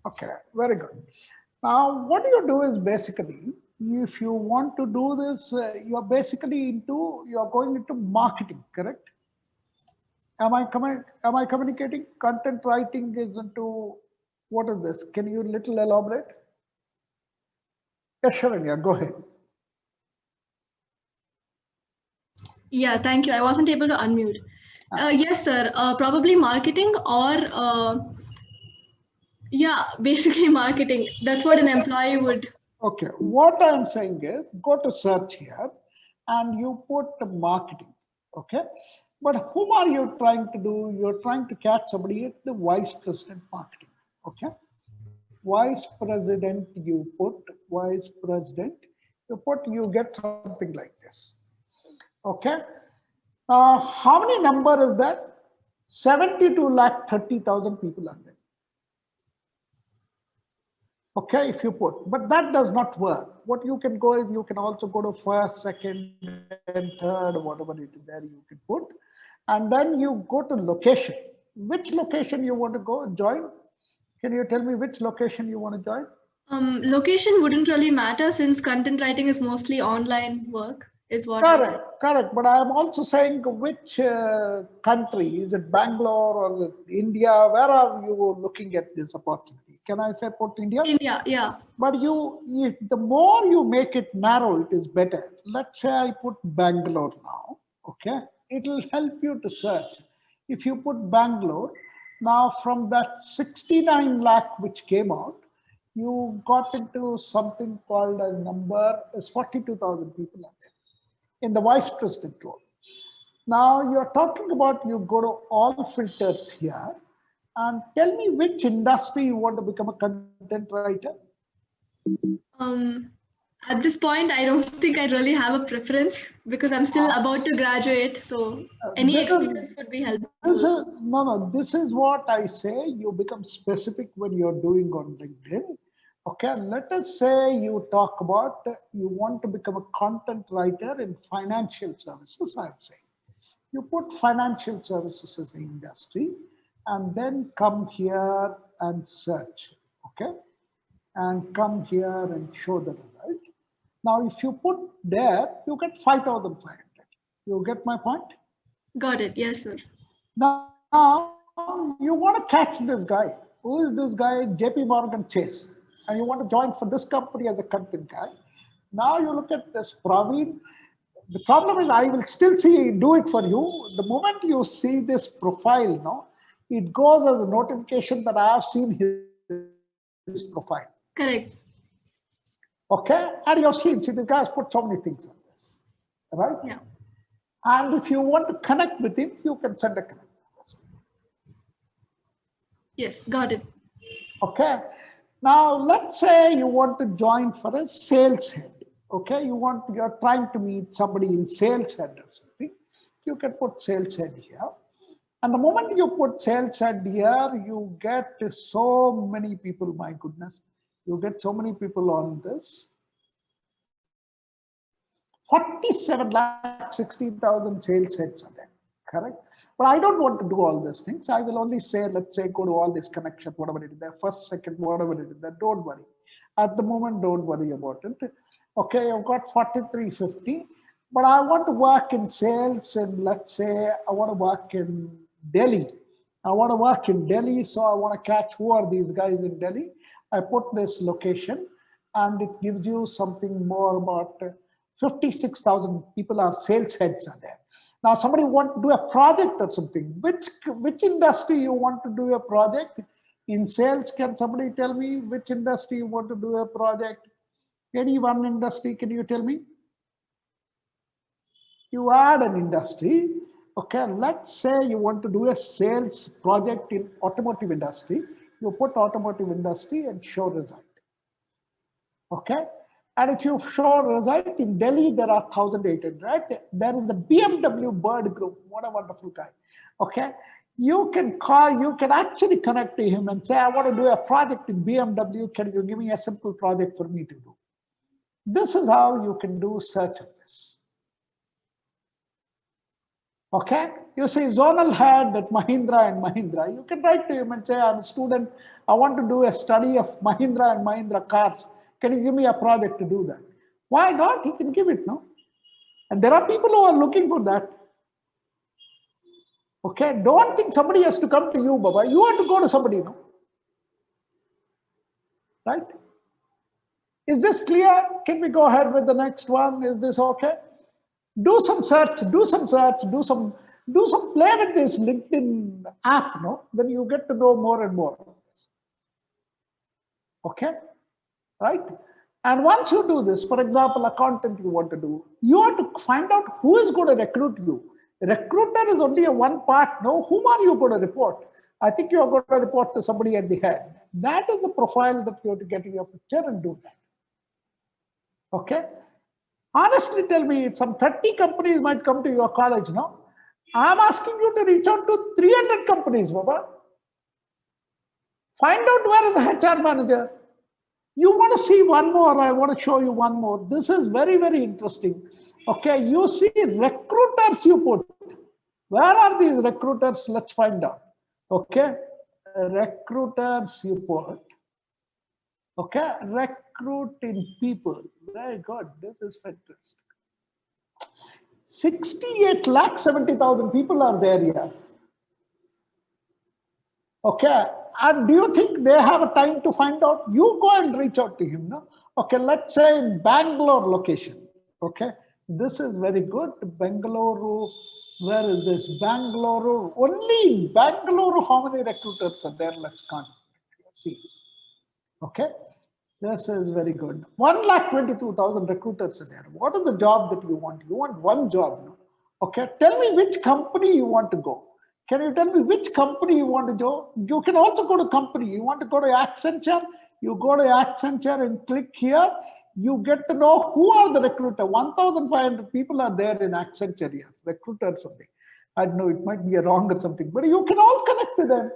S1: Okay, very good. Now, what you do is basically, if you want to do this, you're basically into, you're going into marketing, correct? Am I communicating? Content writing is into, what is this? Can you little elaborate? Yes, Sharanya, go ahead.
S3: Yeah, thank you. I wasn't able to unmute. Yes, sir. Probably marketing or yeah, basically marketing. That's what an employee would.
S1: Okay, what I'm saying is go to search here and you put marketing, okay? But whom are you trying to do? You're trying to catch somebody at the vice president marketing, okay? Vice president, you put vice president, you get something like this, okay? How many number is that? 72 lakh 30,000 people are there. Okay, if you put, but that does not work. What you can go is you can also go to first, second, and third, whatever it is there you can put. And then you go to location. Which location you want to go join? Can you tell me which location you want to join?
S3: Location wouldn't really matter since content writing is mostly online work, is what.
S1: Correct, correct. But I am also saying which country? Is it Bangalore or is it India? Where are you looking at this opportunity? Can I say put India?
S3: India, yeah.
S1: But the more you make it narrow, it is better. Let's say I put Bangalore now, okay? It will help you to search. If you put Bangalore, now from that 69 lakh which came out, you got into something called a number is 42,000 people are there in the vice president role. Now you're talking about you go to all filters here and tell me which industry you want to become a content writer.
S3: At this point, I don't think I really have a preference because I'm still about to graduate. So any experience would be helpful.
S1: This is what I say. You become specific when you're doing on LinkedIn. Okay, let us say you talk about you want to become a content writer in financial services, I'm saying. You put financial services as an industry and then come here and search, okay? And come here and show the result. Now, if you put there, you get 5,500. You get my point?
S3: Got it. Yes, sir.
S1: Now, you want to catch this guy. Who is this guy? JP Morgan Chase. And you want to join for this company as a content guy. Now you look at this Praveen. The problem is I will still do it for you. The moment you see this profile, no, it goes as a notification that I have seen his profile.
S3: Correct.
S1: Okay, and you've seen, see, the guys put so many things on this, right?
S3: Yeah.
S1: And if you want to connect with him, you can send a connect.
S3: Yes, got it.
S1: Okay. Now, let's say you want to join for a sales head. Okay, you're trying to meet somebody in sales head or something. You can put sales head here. And the moment you put sales head here, you get so many people, my goodness. You get so many people on this. 47 lakh 60,000 sales heads are there, correct? But I don't want to do all these things. I will only say, let's say, go to all these connections, whatever it is there, first, second, whatever it is there, don't worry. At the moment, don't worry about it. Okay, I've got 4350, but I want to work in sales, and let's say I want to work in Delhi. I want to work in Delhi, so I want to catch who are these guys in Delhi. I put this location, and it gives you something more about 56,000 people are sales heads are there. Now, somebody want to do a project or something. Which industry you want to do a project in sales? Can somebody tell me which industry you want to do a project? Any one industry? Can you tell me? You add an industry. Okay, let's say you want to do a sales project in automotive industry. You put automotive industry and show result. Okay. And if you show result in Delhi, there are 1,800, right? There is the BMW Bird Group. What a wonderful guy. Okay. You can actually connect to him and say, I want to do a project in BMW. Can you give me a simple project for me to do? This is how you can do search of this. Okay. You see zonal head at Mahindra and Mahindra. You can write to him and say, I'm a student. I want to do a study of Mahindra and Mahindra cars. Can you give me a project to do that? Why not? He can give it, no? And there are people who are looking for that. Okay, don't think somebody has to come to you, Baba. You have to go to somebody, no? Right? Is this clear? Can we go ahead with the next one? Is this okay? Do some search, do some play with this LinkedIn app, no? Then you get to know more and more. Okay? Right? And once you do this, for example, accountant you want to do, you have to find out who is going to recruit you. Recruiter is only a one part. No, whom are you going to report? I think you are going to report to somebody at the head. That is the profile that you have to get in your picture and do that. Okay? Honestly, tell me, some 30 companies might come to your college, no? I'm asking you to reach out to 300 companies, Baba. Find out where is the HR manager. You want to see one more? I want to show you one more. This is very, very interesting. Okay, you see recruiters you put. Where are these recruiters? Let's find out. Okay, recruiters you put. Okay, recruiting people. Very good. This is fantastic. 68 lakh 70,000 people are there here. Okay, and do you think they have a time to find out? You go and reach out to him, no? Okay, let's say in Bangalore location. Okay, this is very good. Bangalore, where is this? Bangalore, only in Bangalore, how many recruiters are there? Let's count. See. Okay, this is very good. 1,22,000 recruiters are there. What is the job that you want? You want one job, no? Okay, tell me which company you want to go. Can you tell me which company you want to go? You can also go to company. You want to go to Accenture? You go to Accenture and click here. You get to know who are the recruiter. 1,500 people are there in Accenture here. Recruiters something. I don't know, it might be a wrong or something, but you can all connect to them.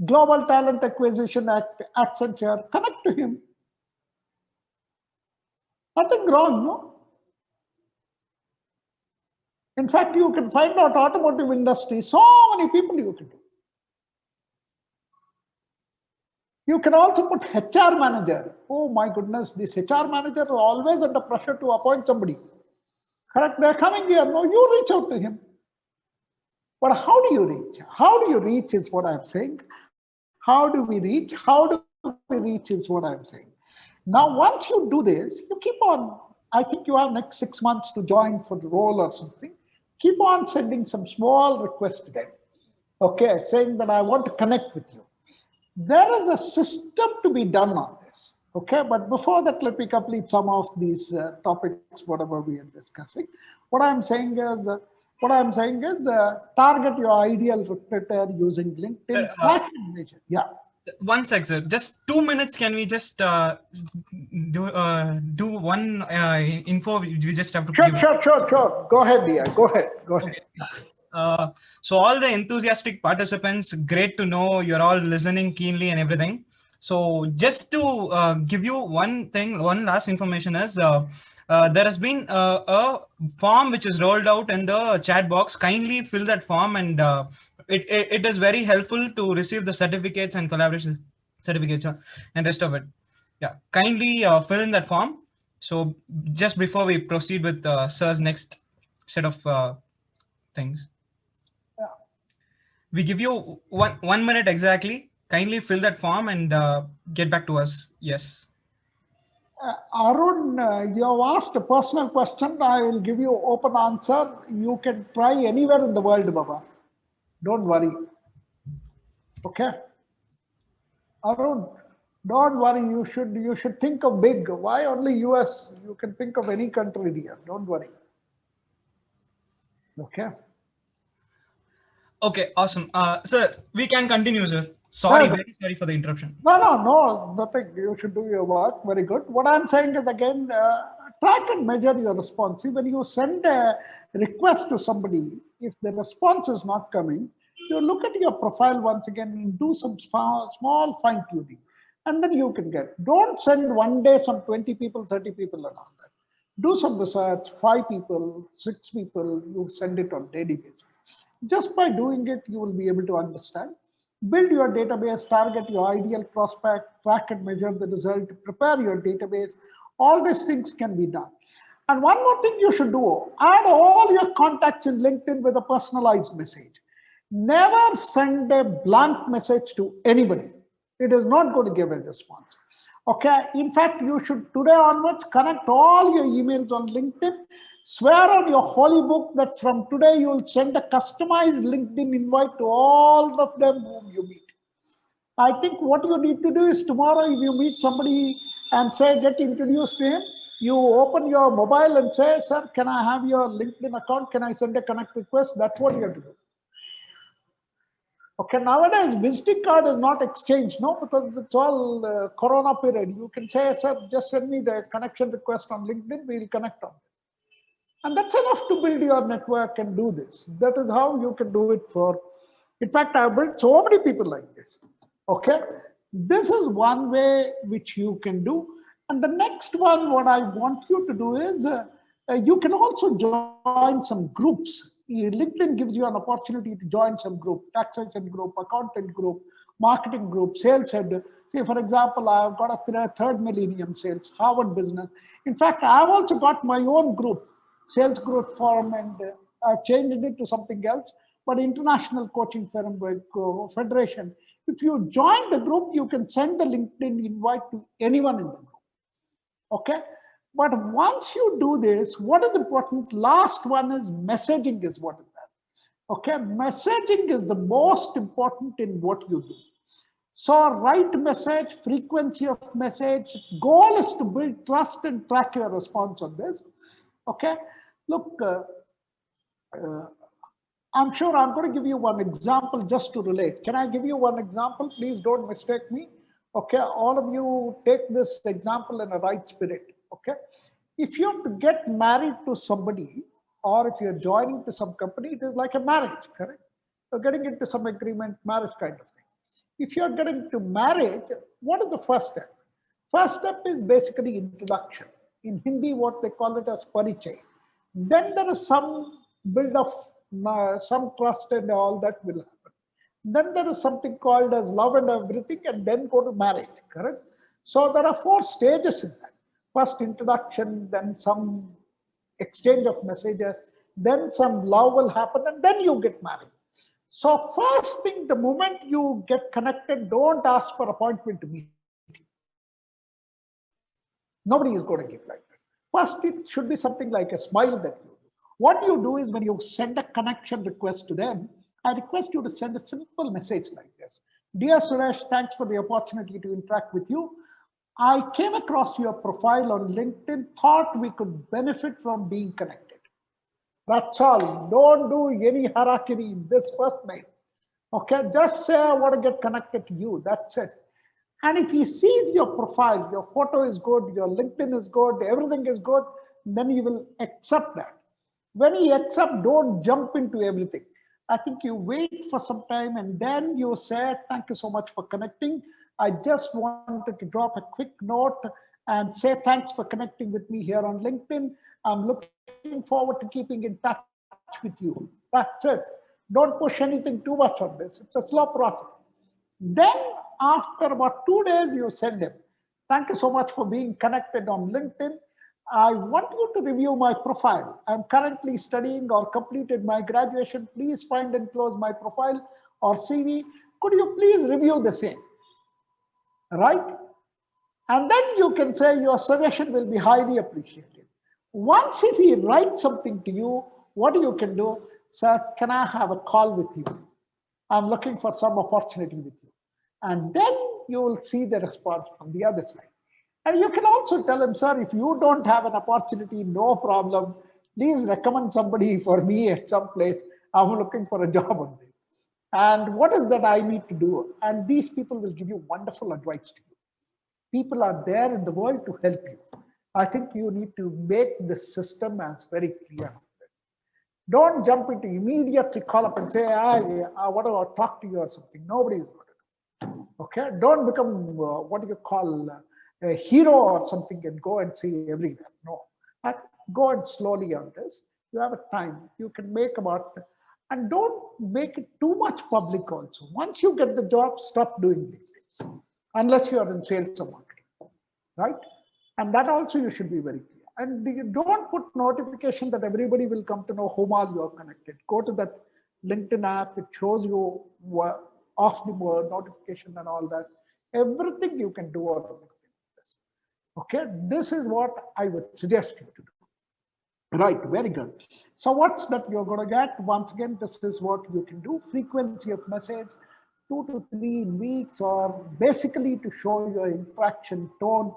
S1: Global Talent Acquisition at Accenture. Connect to him. Nothing wrong, no? In fact, you can find out automotive industry, so many people you can do. You can also put HR manager. Oh my goodness, this HR manager is always under pressure to appoint somebody. Correct? They're coming here. No, you reach out to him. But how do you reach? How do you reach is what I'm saying. How do we reach? How do we reach is what I'm saying. Now, once you do this, you keep on. I think you have next 6 months to join for the role or something. Keep on sending some small requests to them. Okay, saying that I want to connect with you. There is a system to be done on this. Okay, but before that, let me complete some of these topics, whatever we are discussing. What I'm saying is, target your ideal recruiter using
S2: Sir,
S1: LinkedIn. Track and measure. Yeah.
S2: one sec, sir. Just 2 minutes. Can we just do one info? We just have to
S1: Sure,
S2: give.
S1: sure, sure, sure. Go ahead, dear. Go ahead. Go ahead.
S2: Okay. So all the enthusiastic participants, great to know you're all listening keenly and everything. So just to give you one thing, one last information is there has been a form which is rolled out in the chat box. Kindly fill that form, and it is very helpful to receive the certificates and collaboration certificates and rest of it. Yeah, kindly fill in that form. So just before we proceed with sir's next set of things.
S1: Yeah.
S2: We give you 1 minute exactly. Kindly fill that form and get back to us. Yes.
S1: Arun, you have asked a personal question. I will give you open answer. You can try anywhere in the world, Baba. Don't worry. Okay. Arun, don't worry. You should think of big. Why only US? You can think of any country here. Don't worry. Okay.
S2: Okay. Awesome. Sir, we can continue, sir. Sorry,
S1: Well,
S2: very sorry for the interruption.
S1: no, nothing. You should do your work. Very good. What I'm saying is again, track and measure your response. See, when you send a request to somebody, if the response is not coming, you look at your profile once again and do some small fine tuning. And then you can get. Don't send one day some 20 people, 30 people and all that. Do some research, 5 people, 6 people, you send it on daily basis. Just by doing it, you will be able to understand. Build your database, target your ideal prospect, track and measure the result, prepare your database. All these things can be done. And one more thing you should do, add all your contacts in LinkedIn with a personalized message. Never send a blank message to anybody. It is not going to give a response. Okay, in fact, you should today onwards connect all your emails on LinkedIn. Swear on your holy book that from today you will send a customized LinkedIn invite to all of them whom you meet. I think what you need to do is tomorrow, if you meet somebody and say, get introduced to him, you open your mobile and say, sir, can I have your LinkedIn account? Can I send a connect request? That's what you have to do. Okay, nowadays visiting card is not exchanged, no, because it's all Corona period. You can say, sir, just send me the connection request on LinkedIn, we'll connect on. And that's enough to build your network and do this. That is how you can do it for, in fact, I've built so many people like this. Okay, this is one way which you can do. And the next one, what I want you to do is, you can also join some groups. LinkedIn gives you an opportunity to join some group, taxation group, accountant group, marketing group, sales head. Say, for example, I've got a third millennium sales, Harvard business. In fact, I've also got my own group, sales growth forum, and I've changed it to something else, but international coaching framework federation. If you join the group, you can send the LinkedIn invite to anyone in the group. Okay, but once you do this, what is important? Last one is messaging is what is that. Okay, messaging is the most important in what you do. So write message, frequency of message. Goal is to build trust and track your response on this. Okay, look, I'm sure I'm going to give you one example just to relate. Can I give you one example? Please don't mistake me. Okay, all of you take this example in a right spirit. Okay, if you have to get married to somebody, or if you're joining to some company, it is like a marriage, correct? You're getting into some agreement, marriage kind of thing. If you're getting to marriage, what is the first step? First step is basically introduction. In Hindi, what they call it as parichay. Then there is some build of some trust and all that will happen. Then there is something called as love and everything, and then go to marriage, correct? So there are 4 stages in that. First introduction, then some exchange of messages, then some love will happen, and then you get married. So first thing, the moment you get connected, don't ask for appointment to meet you. Nobody is going to give like this. First, it should be something like a smile that you do. What you do is when you send a connection request to them, I request you to send a simple message like this. Dear Suresh, thanks for the opportunity to interact with you. I came across your profile on LinkedIn, thought we could benefit from being connected. That's all. Don't do any harakiri in this first mail. Okay, just say I want to get connected to you. That's it. And if he sees your profile, your photo is good, your LinkedIn is good, everything is good, then he will accept that. When he accepts, don't jump into everything. I think you wait for some time and then you say, thank you so much for connecting. I just wanted to drop a quick note and say thanks for connecting with me here on LinkedIn. I'm looking forward to keeping in touch with you. That's it. Don't push anything too much on this. It's a slow process. Then, after about 2 days, you send him. Thank you so much for being connected on LinkedIn. I want you to review my profile. I'm currently studying or completed my graduation. Please find and close my profile or CV. Could you please review the same? Right? And then you can say your suggestion will be highly appreciated. Once if he writes something to you, what you can do, sir, can I have a call with you? I'm looking for some opportunity with you. And then you will see the response from the other side. And you can also tell him, sir, if you don't have an opportunity, no problem. Please recommend somebody for me at some place. I'm looking for a job on this. And what is that I need to do? And these people will give you wonderful advice to you. People are there in the world to help you. I think you need to make the system as very clear. Don't jump into immediately call up and say, I want to talk to you or something. Nobody is going to do. Okay? Don't become what you call a hero or something and go and see everywhere. No. Go and slowly on this. You have a time. You can make about, and don't make it too much public also. Once you get the job, stop doing these things. Unless you are in sales or marketing. Right? And that also you should be very clear. And you don't put notification that everybody will come to know whom all you are connected. Go to that LinkedIn app. It shows you off the notification and all that. Everything you can do on LinkedIn. Okay, this is what I would suggest you to do. Right, very good. So what's that you're going to get? Once again, this is what you can do. Frequency of message, 2 to 3 weeks, or basically to show your interaction tone.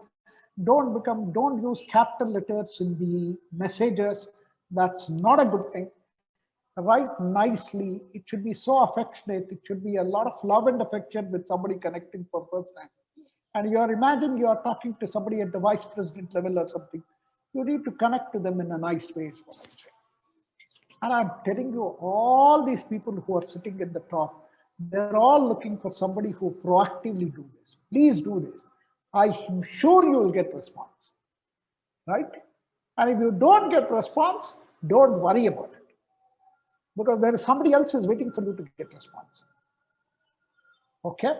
S1: Don't use capital letters in the messages. That's not a good thing. Write nicely. It should be so affectionate. It should be a lot of love and affection with somebody connecting for first time. And imagine you are talking to somebody at the vice president level or something. You need to connect to them in a nice way, is what I say. And I'm telling you, all these people who are sitting at the top, they're all looking for somebody who proactively do this. Please do this. I'm sure you will get response, right? And if you don't get response, don't worry about it, because there is somebody else is waiting for you to get response. Okay,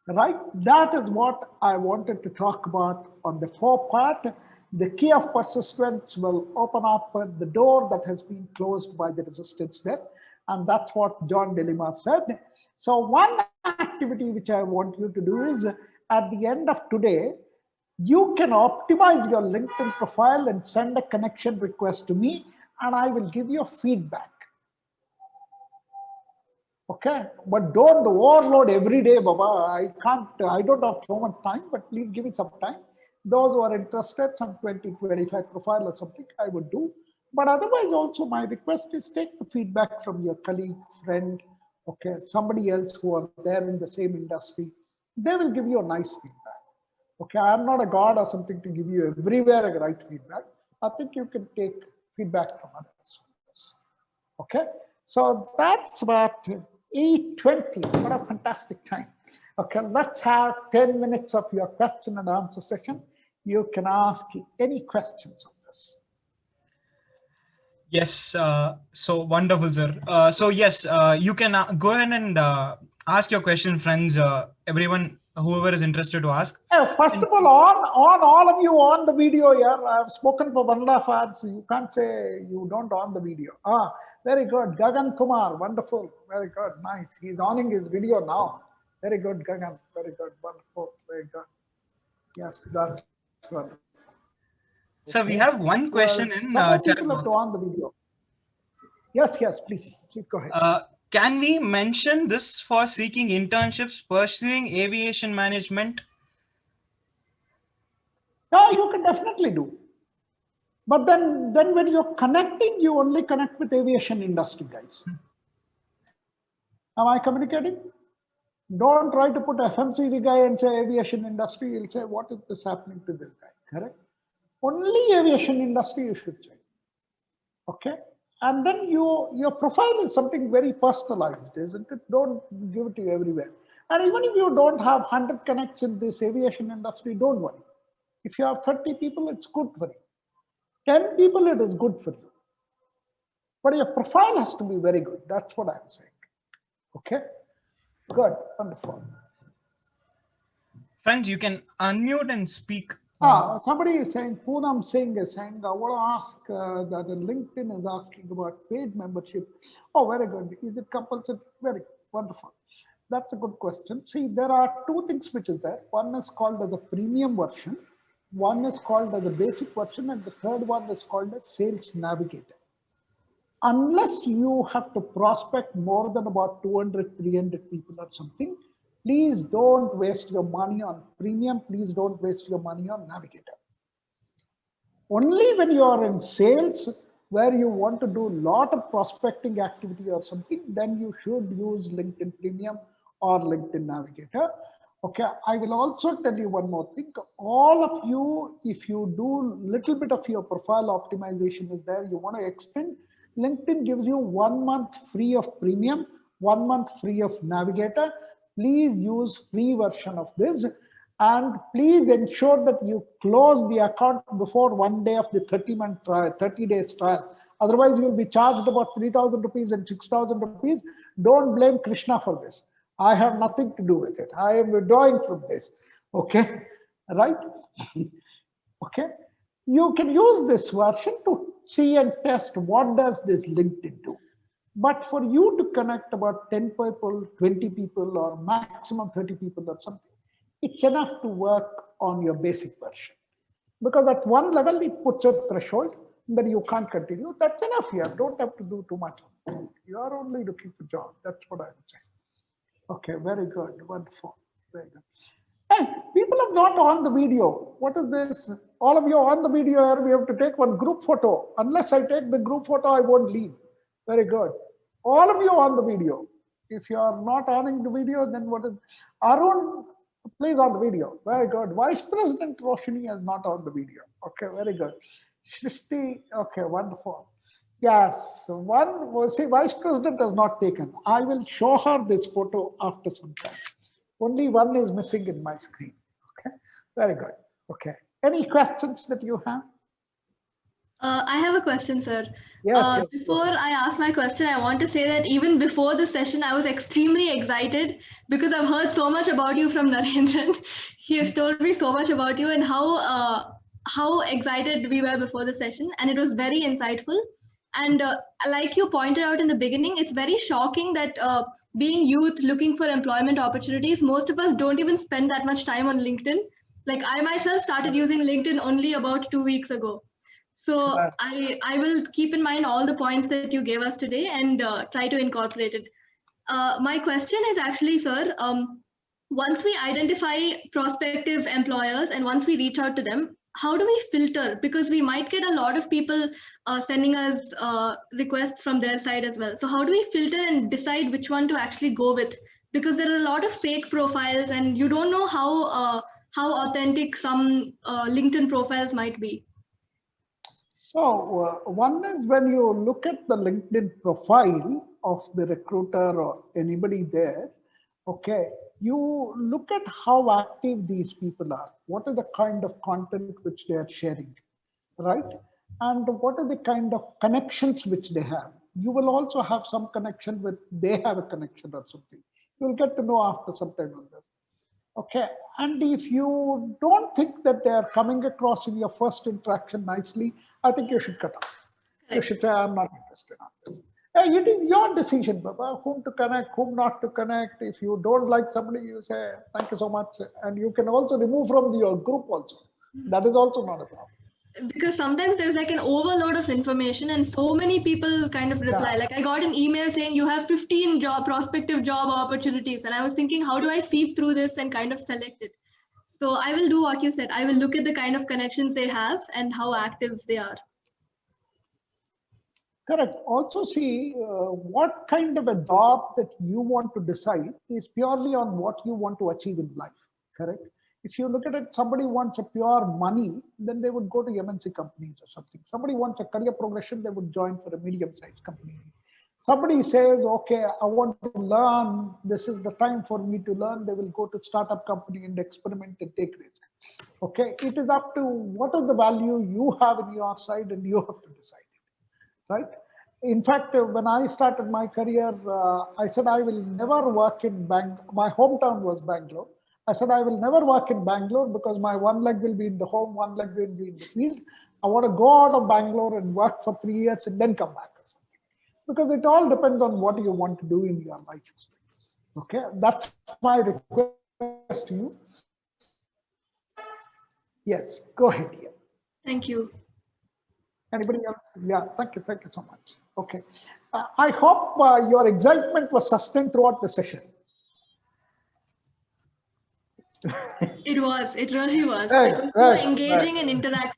S1: right? That is what I wanted to talk about on the 4 part. The key of persistence will open up the door that has been closed by the resistance there. And that's what John Delima said. So one activity which I want you to do is, at the end of today, you can optimize your LinkedIn profile and send a connection request to me, and I will give you feedback. Okay, but don't overload every day, Baba. I don't have so much time, but please give me some time. Those who are interested, some 20, 25 profile or something, I would do. But otherwise also my request is take the feedback from your colleague, friend, okay, somebody else who are there in the same industry. They will give you a nice feedback. Okay, I'm not a god or something to give you everywhere a right feedback. I think you can take feedback from others. Okay, so that's about 8:20. What a fantastic time. Okay, let's have 10 minutes of your question and answer session. You can ask any questions on this.
S2: Yes, so wonderful, sir. So yes, you can go ahead and ask your question, friends, everyone, whoever is interested to ask.
S1: First of all, on all of you on the video here, I've spoken for 1.5 hours. You can't say you don't on the video. Very good. Gagan Kumar, wonderful. Very good, nice. He's on his video now. Very good, Gagan. Very good, wonderful, very good. Yes, that's wonderful.
S2: So we have one question in chat box.
S1: On the video. Yes, please go ahead.
S2: Can we mention this for seeking internships, pursuing aviation management?
S1: Yeah, you can definitely do. But then when you're connecting, you only connect with aviation industry guys. Am I communicating? Don't try to put FMCG guy and say aviation industry. He'll say, what is this happening to this guy? Correct? Only aviation industry you should check. Okay? And then your profile is something very personalized, isn't it? Don't give it to you everywhere. And even if you don't have 100 connects in this aviation industry, don't worry. If you have 30 people, it's good for you. 10 people, it is good for you. But your profile has to be very good. That's what I'm saying. Okay? Good. Wonderful.
S2: Friends, you can unmute and speak.
S1: Somebody is saying, Poonam Singh is saying, I want to ask that LinkedIn is asking about paid membership. Oh, very good. Is it compulsory? Very wonderful. That's a good question. See, there are two things which is there. One is called as a premium version. One is called as a basic version. And the third one is called as Sales Navigator. Unless you have to prospect more than about 200, 300 people or something, please don't waste your money on premium. Please don't waste your money on Navigator. Only when you are in sales, where you want to do a lot of prospecting activity or something, then you should use LinkedIn Premium or LinkedIn Navigator. Okay, I will also tell you one more thing. All of you, if you do little bit of your profile optimization is there, you want to extend, LinkedIn gives you 1 month free of premium, 1 month free of Navigator. Please use free version of this, and please ensure that you close the account before 1 day of the 30-month trial, 30 days trial. Otherwise, you will be charged about 3,000 rupees and 6,000 rupees. Don't blame Krishna for this. I have nothing to do with it. I am withdrawing from this. Okay, right? Okay, you can use this version to see and test what does this LinkedIn do. But for you to connect about 10 people, 20 people, or maximum 30 people or something, it's enough to work on your basic version. Because at one level, it puts a threshold that you can't continue. That's enough here. Don't have to do too much. You are only looking for job. That's what I would say. Okay, very good. Wonderful. Very good. Hey, people are not on the video. What is this? All of you are on the video here. We have to take one group photo. Unless I take the group photo, I won't leave. Very good. All of you on the video. If you are not on the video, then what is Arun? Please on the video. Very good. Vice President Roshini is not on the video. Okay, very good. Shristi, okay, wonderful. Yes, see, Vice President has not taken. I will show her this photo after some time. Only one is missing in my screen. Okay, very good. Okay, any questions that you have?
S3: I have a question, sir.
S1: Yes,
S3: before I ask my question, I want to say that even before the session, I was extremely excited because I've heard so much about you from Narendran. He has told me so much about you and how excited we were before the session, and it was very insightful. And like you pointed out in the beginning, it's very shocking that being youth looking for employment opportunities, most of us don't even spend that much time on LinkedIn. Like I myself started using LinkedIn only about 2 weeks ago. So I will keep in mind all the points that you gave us today and try to incorporate it. My question is actually, sir, once we identify prospective employers and once we reach out to them, how do we filter? Because we might get a lot of people sending us requests from their side as well. So how do we filter and decide which one to actually go with? Because there are a lot of fake profiles and you don't know how authentic some LinkedIn profiles might be.
S1: So one is when you look at the LinkedIn profile of the recruiter or anybody there, okay, you look at how active these people are. What is the kind of content which they are sharing, right? And what are the kind of connections which they have? You will also have some connection with, they have a connection or something. You'll get to know after some time on this. Okay, and if you don't think that they are coming across in your first interaction nicely, I think you should cut off. You should say, I'm not interested in this. Hey, it is your decision, Baba, whom to connect, whom not to connect. If you don't like somebody, you say, thank you so much. And you can also remove from your group also. That is also not a problem.
S3: Because sometimes there's like an overload of information and so many people kind of reply. Like I got an email saying you have 15 prospective job opportunities. And I was thinking, how do I sieve through this and kind of select it? So I will do what you said. I will look at the kind of connections they have and how active they are.
S1: Correct. Also see what kind of a job that you want to decide is purely on what you want to achieve in life. Correct. If you look at it, somebody wants a pure money, then they would go to MNC companies or something. Somebody wants a career progression, they would join for a medium-sized company. Somebody says, okay, I want to learn, this is the time for me to learn, they will go to startup company and experiment and take risk. Okay, it is up to what is the value you have in your side and you have to decide it, right? In fact, when I started my career, I said I will never work in Bangalore. My hometown was Bangalore. I said I will never work in Bangalore because my one leg will be in the home, one leg will be in the field. I want to go out of Bangalore and work for 3 years and then come back. Because it all depends on what you want to do in your life. Okay, that's my request to you. Yes, go ahead here.
S3: Thank you.
S1: Anybody else? Yeah, thank you so much. Okay, I hope your excitement was sustained throughout the session.
S3: It really was.
S1: Very
S3: It was
S1: good,
S3: so
S1: very good,
S3: engaging
S1: very
S3: and interactive.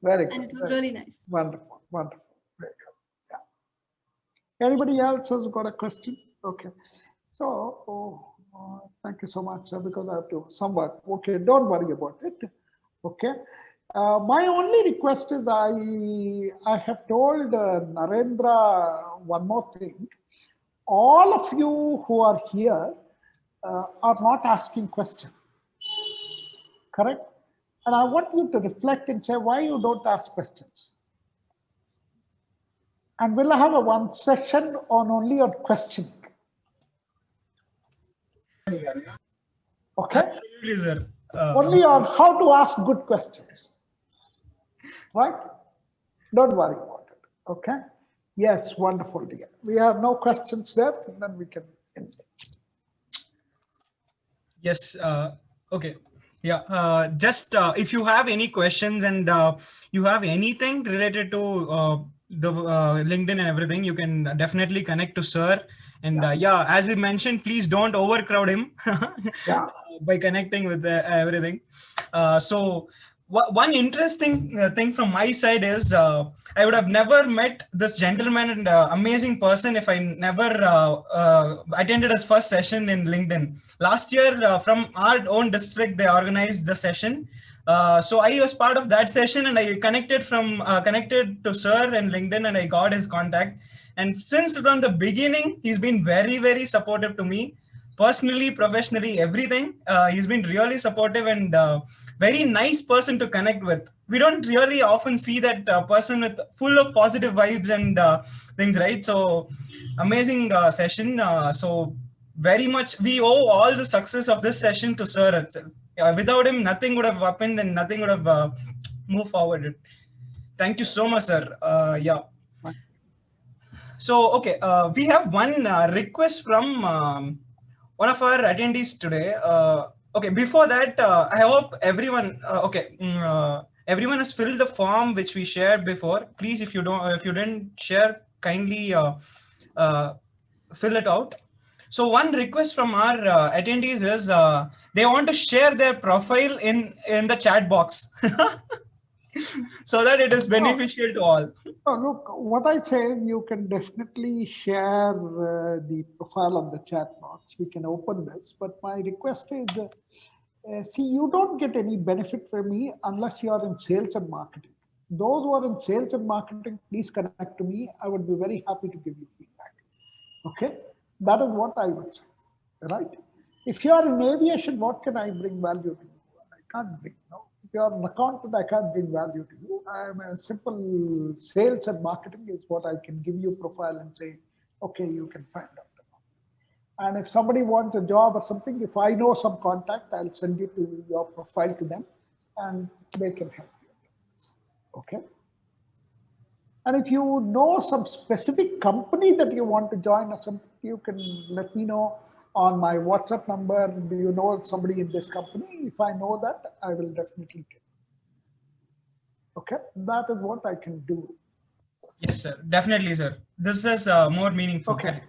S1: Very good.
S3: And it was really nice.
S1: Wonderful, wonderful. Very good. Yeah. Anybody else has got a question? Okay. So, thank you so much, sir, because I have to somewhat. Okay, don't worry about it. Okay. My only request is I have told Narendra one more thing. All of you who are here are not asking questions. Correct? And I want you to reflect and say why you don't ask questions. And we'll have a one session on only on questioning. Okay?
S2: Absolutely, sir.
S1: Only on how to ask good questions. Right? Don't worry about it. Okay? Yes, wonderful, dear. We have no questions there, and then we can end it.
S2: Yes. Okay. Yeah. Just if you have any questions and you have anything related to the LinkedIn and everything, you can definitely connect to sir. And yeah, as he mentioned, please don't overcrowd him by connecting with everything. So one interesting thing from my side is I would have never met this gentleman and amazing person if I never attended his first session in LinkedIn. Last year, from our own district, they organized the session. So I was part of that session, and I connected to sir in LinkedIn, and I got his contact. And since from the beginning, he's been very, very supportive to me, personally, professionally, everything. He's been really supportive and very nice person to connect with. We don't really often see that person with full of positive vibes and things, right? So amazing session. So very much we owe all the success of this session to sir itself. Without him, nothing would have happened and nothing would have moved forward. Thank you so much, sir. Yeah. So, okay, we have one request from one of our attendees today. Okay, before that, I hope everyone, everyone has filled the form which we shared before. Please, if you didn't share, kindly fill it out. So one request from our attendees is they want to share their profile in the chat box. So that it is beneficial to all.
S1: Oh, look, what I say, you can definitely share the profile on the chat box. We can open this, but my request is, see, you don't get any benefit from me unless you are in sales and marketing. Those who are in sales and marketing, please connect to me. I would be very happy to give you feedback. Okay, that is what I would say, right? If you are in aviation, what can I bring value to you? I can't bring, no. If you are an accountant, I can't bring value to you. I am a simple sales and marketing is what I can give you profile and say, okay, you can find out. And if somebody wants a job or something, if I know some contact, I'll send you to your profile to them and they can help you. Okay. And if you know some specific company that you want to join or something, you can let me know on my WhatsApp number. Do you know somebody in this company? If I know that, I will definitely get. Okay, that is what I can do.
S2: Yes, sir. Definitely, sir. This is more meaningful.
S1: Okay.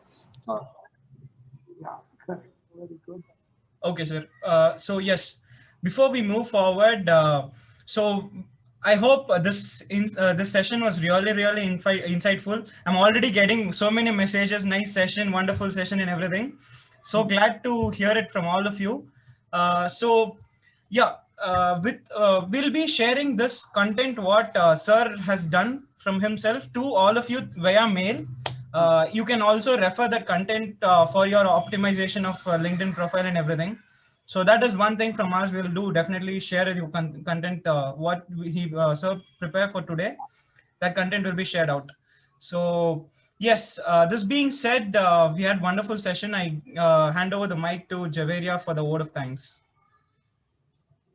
S1: Yeah, correct. Very good.
S2: Okay, sir. So yes, before we move forward, so I hope this session was really insightful. I'm already getting so many messages. Nice session, wonderful session, and everything. So glad to hear it from all of you. So yeah, we'll be sharing this content what Sir has done from himself to all of you via mail. You can also refer that content for your optimization of LinkedIn profile and everything. So that is one thing from us. We'll do definitely share with you content what he Sir prepare for today. That content will be shared out. So yes, this being said, we had wonderful session. I hand over the mic to Javeria for the word of thanks.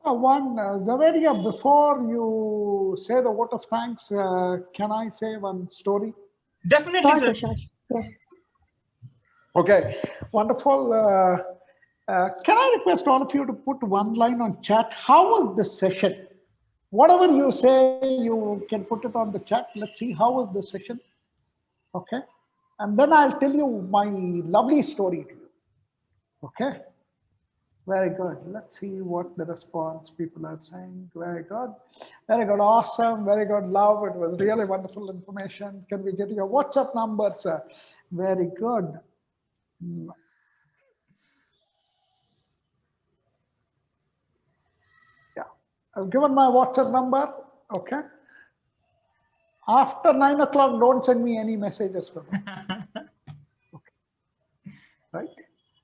S1: Zaveria, before you say the word of thanks, can I say one story?
S2: Definitely, sir.
S4: Sure. Yes.
S1: Okay, wonderful. Can I request all of you to put one line on chat? How was the session? Whatever you say, you can put it on the chat. Let's see, how was the session? Okay. And then I'll tell you my lovely story to you. Okay. Very good. Let's see what the response people are saying. Very good. Very good. Awesome. Very good. Love. It was really wonderful information. Can we get your WhatsApp number, sir? Very good. Yeah. I've given my WhatsApp number. Okay. After 9 o'clock, don't send me any messages for that. Okay. Right?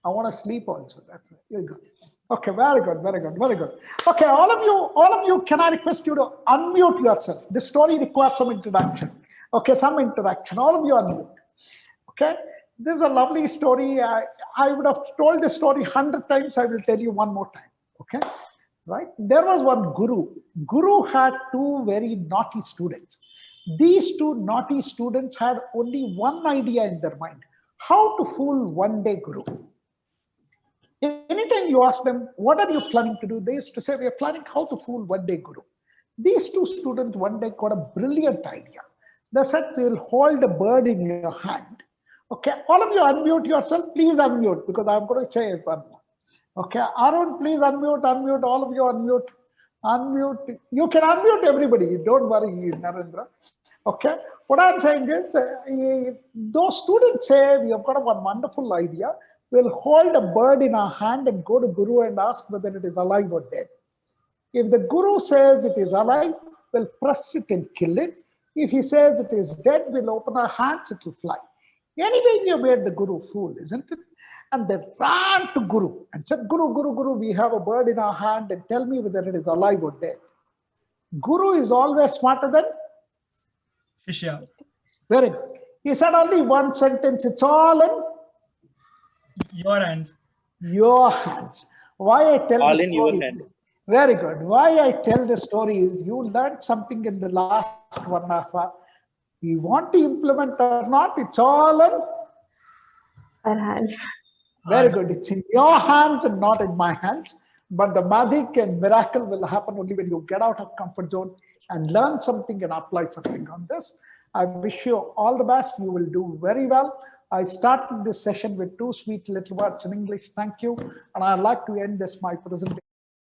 S1: I want to sleep also. That's good. Okay, very good, very good, very good. Okay, all of you, can I request you to unmute yourself? This story requires some introduction. Okay, some interaction. All of you unmute. Okay, this is a lovely story. I would have told this story 100 times. I will tell you one more time. Okay, right? There was one guru. Guru had two very naughty students. These two naughty students had only one idea in their mind: how to fool one day guru. Anytime you ask them, what are you planning to do? They used to say, we are planning how to fool one day guru. These two students one day got a brilliant idea. They said, we will hold a bird in your hand. Okay, all of you unmute yourself. Please unmute, because I'm going to say it one more. Okay, Arun, please unmute. All of you unmute. Unmute. You can unmute everybody. Don't worry, Narendra. Okay, what I'm saying is, those students say, we have got one wonderful idea. We'll hold a bird in our hand and go to Guru and ask whether it is alive or dead. If the Guru says it is alive, we'll press it and kill it. If he says it is dead, we'll open our hands, it will fly. Anyway, you made the Guru fool, isn't it? And they ran to Guru and said, Guru, we have a bird in our hand, and tell me whether it is alive or dead. Guru is always smarter than
S2: Shishya.
S1: Very good. He said only one sentence, it's all in
S2: your hands.
S1: Your hands. Why I tell
S5: all
S1: this
S5: in
S1: story,
S5: your hand.
S1: Very good. Why I tell the story is you learned something in the last 1.5 hours. You want to implement or not, it's all in
S4: Our hands.
S1: Very good. It's in your hands and not in my hands. But the magic and miracle will happen only when you get out of comfort zone and learn something and apply something on this. I wish you all the best. You will do very well. I started this session with two sweet little words in English. Thank you. And I'd like to end this, my presentation.